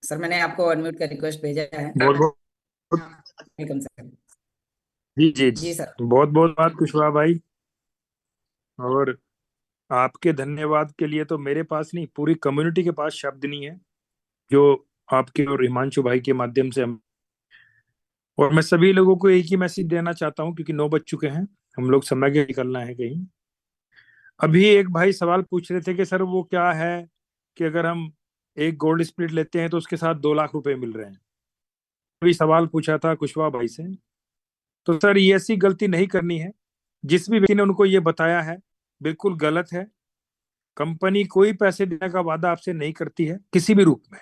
सर मैंने आपको अनम्यूट का रिक्वेस्ट भेजा है। बहुत बहुत वेलकम सर। जी जी जी सर। बहुत बहुत बात कुशवाहा भाई। और आपके धन्यवाद के लिए तो मेरे पास नहीं, पूरी कम्युनिटी के पास शब्द नहीं है, जो आपके और हिमांशु भाई के माध्यम से हम। और मैं सभी लोगों को एक ही मैसेज देना चाहता हूँ, क्योंकि 9 बज चुके हैं, हम लोग समय के निकलना है कहीं। अभी एक भाई सवाल पूछ रहे थे कि सर वो क्या है कि अगर हम एक गोल्ड स्प्लिट लेते हैं तो उसके साथ 2 लाख रुपए मिल रहे हैं। अभी सवाल पूछा था कुशवाहा भाई से। तो सर ये ऐसी गलती नहीं करनी है। जिस भी व्यक्ति ने उनको ये बताया है बिल्कुल गलत है। कंपनी कोई पैसे देने का वादा आपसे नहीं करती है किसी भी रूप में।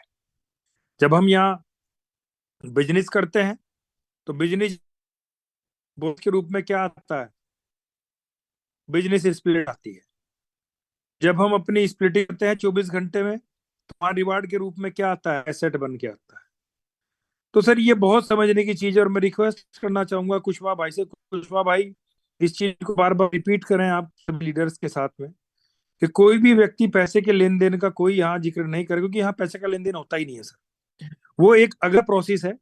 जब हम यहाँ बिजनेस करते हैं तो बिजनेस बोर्ड के रूप में क्या आता है? बिजनेस स्प्लिट आती है। जब हम अपनी स्प्लिटिंग करते हैं 24 घंटे में तो हमारे रिवार्ड के रूप में क्या आता है? एसेट बन के आता है। तो सर ये बहुत समझने की चीज है और मैं रिक्वेस्ट करना चाहूंगा कुशवाहा भाई से, कुशवाहा भाई इस चीज को बार बार रिपीट करें आप सभी लीडर्स के साथ में, कि कोई भी व्यक्ति पैसे के लेन देन का कोई यहाँ जिक्र नहीं करे, क्योंकि यहाँ पैसे का लेन देन होता ही नहीं है सर। वो एक अगला प्रोसेस है,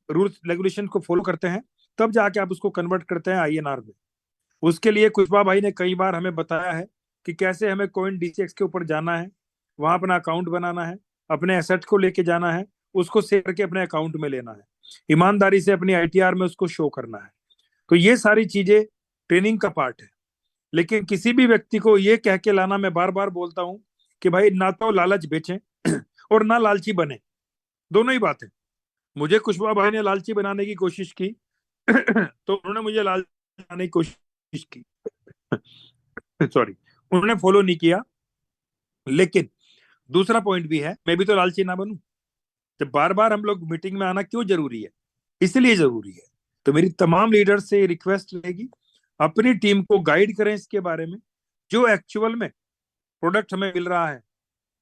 रूल्स रेगुलेशन को फॉलो करते हैं तब जाके आप उसको कन्वर्ट करते हैं INR में। उसके लिए कुशवाहा भाई ने कई बार हमें बताया है कि कैसे हमें कॉइन DCX के ऊपर जाना है, वहां अपना अकाउंट बनाना है, अपने एसेट को लेके जाना है, उसको सेव करके अपने अकाउंट में लेना है, ईमानदारी से अपनी ITR में उसको शो करना है। तो ये सारी चीजें ट्रेनिंग का पार्ट है। लेकिन किसी भी व्यक्ति को ये कह के लाना, मैं बार बार बोलता हूं कि भाई ना तो लालच बेचें और ना लालची बने, दोनों ही बात है। मुझे कुशवाहा भाई ने लालची बनाने की कोशिश की तो उन्होंने मुझे लालची बनाने की कोशिश की सॉरी, उन्होंने फॉलो नहीं किया। लेकिन दूसरा पॉइंट भी है, मैं भी तो लालची ना बनूं। जब बार बार हम लोग मीटिंग में आना क्यों जरूरी है? इसलिए जरूरी है। तो मेरी तमाम लीडर से रिक्वेस्ट रहेगी, अपनी टीम को गाइड करें इसके बारे में। जो एक्चुअल में प्रोडक्ट हमें मिल रहा है,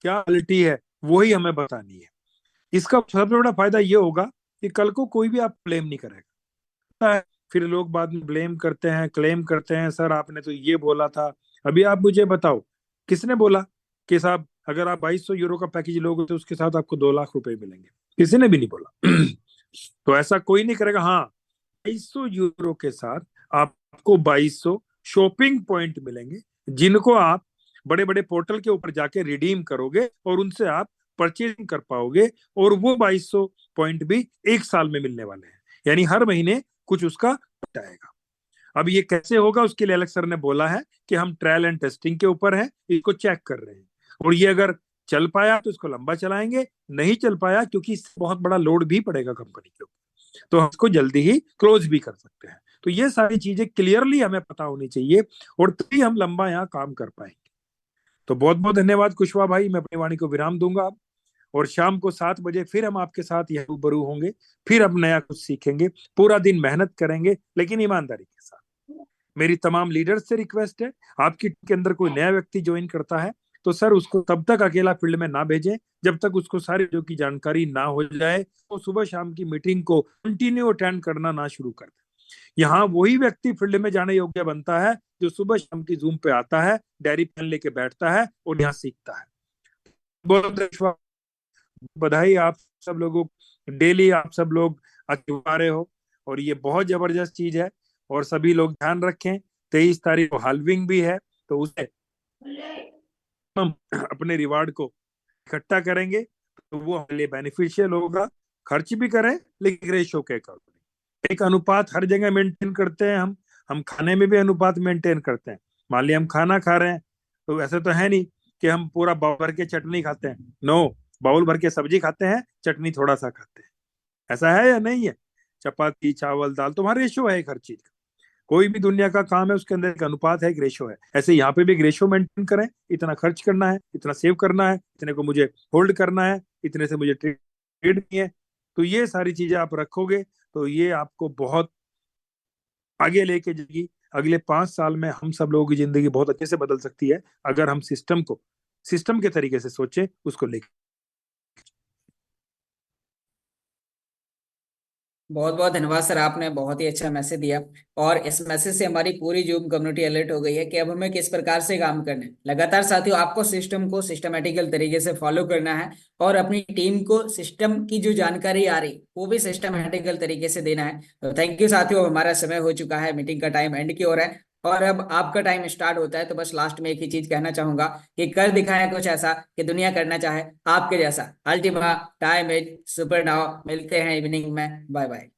क्या क्वालिटी है, वही हमें बतानी है। इसका सबसे बड़ा फायदा ये होगा कि कल को कोई भी आप ब्लेम नहीं करेगा। फिर लोग बाद में ब्लेम करते हैं, क्लेम करते हैं, सर आपने तो ये बोला था। अभी आप मुझे बताओ किसने बोला कि साहब अगर आप 2200 यूरो का पैकेज लोगे तो उसके साथ आपको 2 लाख रुपए मिलेंगे? किसी ने भी नहीं बोला तो ऐसा कोई नहीं करेगा। हाँ, 2200 यूरो के साथ आपको 2200 शॉपिंग पॉइंट मिलेंगे, जिनको आप बड़े बड़े पोर्टल के ऊपर जाके रिडीम करोगे और उनसे आप परचेजिंग कर पाओगे। और वो 2200 पॉइंट भी 1 साल में मिलने वाले हैं, यानी हर महीने कुछ उसका आएगा। अब ये कैसे होगा, उसके लिए अलग सर ने बोला है कि हम ट्रायल एंड टेस्टिंग के ऊपर है, इसको चेक कर रहे हैं। और ये अगर चल पाया तो इसको लंबा चलाएंगे, नहीं चल पाया क्योंकि इससे बहुत बड़ा लोड भी पड़ेगा कंपनी के ऊपर, तो हम इसको जल्दी ही क्लोज भी कर सकते हैं। तो ये सारी चीजें क्लियरली हमें पता होनी चाहिए और तभी हम लंबा यहाँ काम कर पाएंगे। तो बहुत बहुत धन्यवाद कुशवाहा भाई, मैं अपनी वाणी को विराम दूंगा अब। और शाम को 7 बजे फिर हम आपके साथ यह रूबरू होंगे, फिर अब नया कुछ सीखेंगे, पूरा दिन मेहनत करेंगे लेकिन ईमानदारी के साथ। मेरी तमाम लीडर्स से रिक्वेस्ट है, आपकी टीम के अंदर कोई नया व्यक्ति ज्वाइन करता है तो सर उसको तब तक अकेला फील्ड में ना भेजें जब तक उसको सारी चीजों की जानकारी ना हो जाए। तो सुबह शाम की मीटिंग को कंटिन्यू अटेंड करना ना शुरू कर दे। यहाँ वही व्यक्ति फील्ड में जाने योग्य बनता है जो सुबह शाम की जूम पे आता है, डायरी पेन लेके बैठता है और यहाँ सीखता है। बहुत बधाई आप सब लोगों, डेली आप सब लोग आ रहे हो और ये बहुत जबरदस्त चीज है। और सभी लोग ध्यान रखें, 23 तारीख को हाल्विंग भी है, तो उसे हम अपने रिवार्ड को इकट्ठा करेंगे तो वो हमारे लिए बेनिफिशियल होगा। खर्च भी करें लेकिन रेशो के अकॉर्डिंग, एक अनुपात हर जगह मेंटेन करते हैं हम खाने में भी अनुपात मेंटेन करते हैं। मान लिया हम खाना खा रहे हैं तो ऐसे तो है नहीं कि हम पूरा बाउल भर के चटनी खाते हैं, नो, बाउल भर के सब्जी खाते हैं, चटनी थोड़ा सा खाते हैं, ऐसा है या नहीं है? चपाती चावल दाल, तुम्हारा रेशो है एक हर चीज का। कोई भी दुनिया का काम है उसके अंदर एक अनुपात है, एक रेशो है। ऐसे यहाँ पे भी एक रेशो मेंटेन करें, इतना खर्च करना है, इतना सेव करना है, इतने को मुझे होल्ड करना है, इतने से मुझे ट्रेड नहीं है। तो ये सारी चीजें आप रखोगे तो ये आपको बहुत आगे लेके जाएगी। अगले 5 साल में हम सब लोगों की जिंदगी बहुत अच्छे से बदल सकती है अगर हम सिस्टम के तरीके से सोचे, उसको लेके। बहुत बहुत धन्यवाद सर, आपने बहुत ही अच्छा मैसेज दिया। और इस मैसेज से हमारी पूरी जूम कम्युनिटी अलर्ट हो गई है कि अब हमें किस प्रकार से काम करना है। लगातार साथियों आपको सिस्टम को सिस्टमेटिकल तरीके से फॉलो करना है और अपनी टीम को सिस्टम की जो जानकारी आ रही वो भी सिस्टमेटिकल तरीके से देना है। तो थैंक यू साथियों, हमारा समय हो चुका है, मीटिंग का टाइम एंड की ओर है और अब आपका टाइम स्टार्ट होता है। तो बस लास्ट में एक ही चीज कहना चाहूंगा कि कर दिखाएं कुछ ऐसा कि दुनिया करना चाहे आपके जैसा। Ultima time is super now, मिलते हैं इवनिंग में, बाय बाय।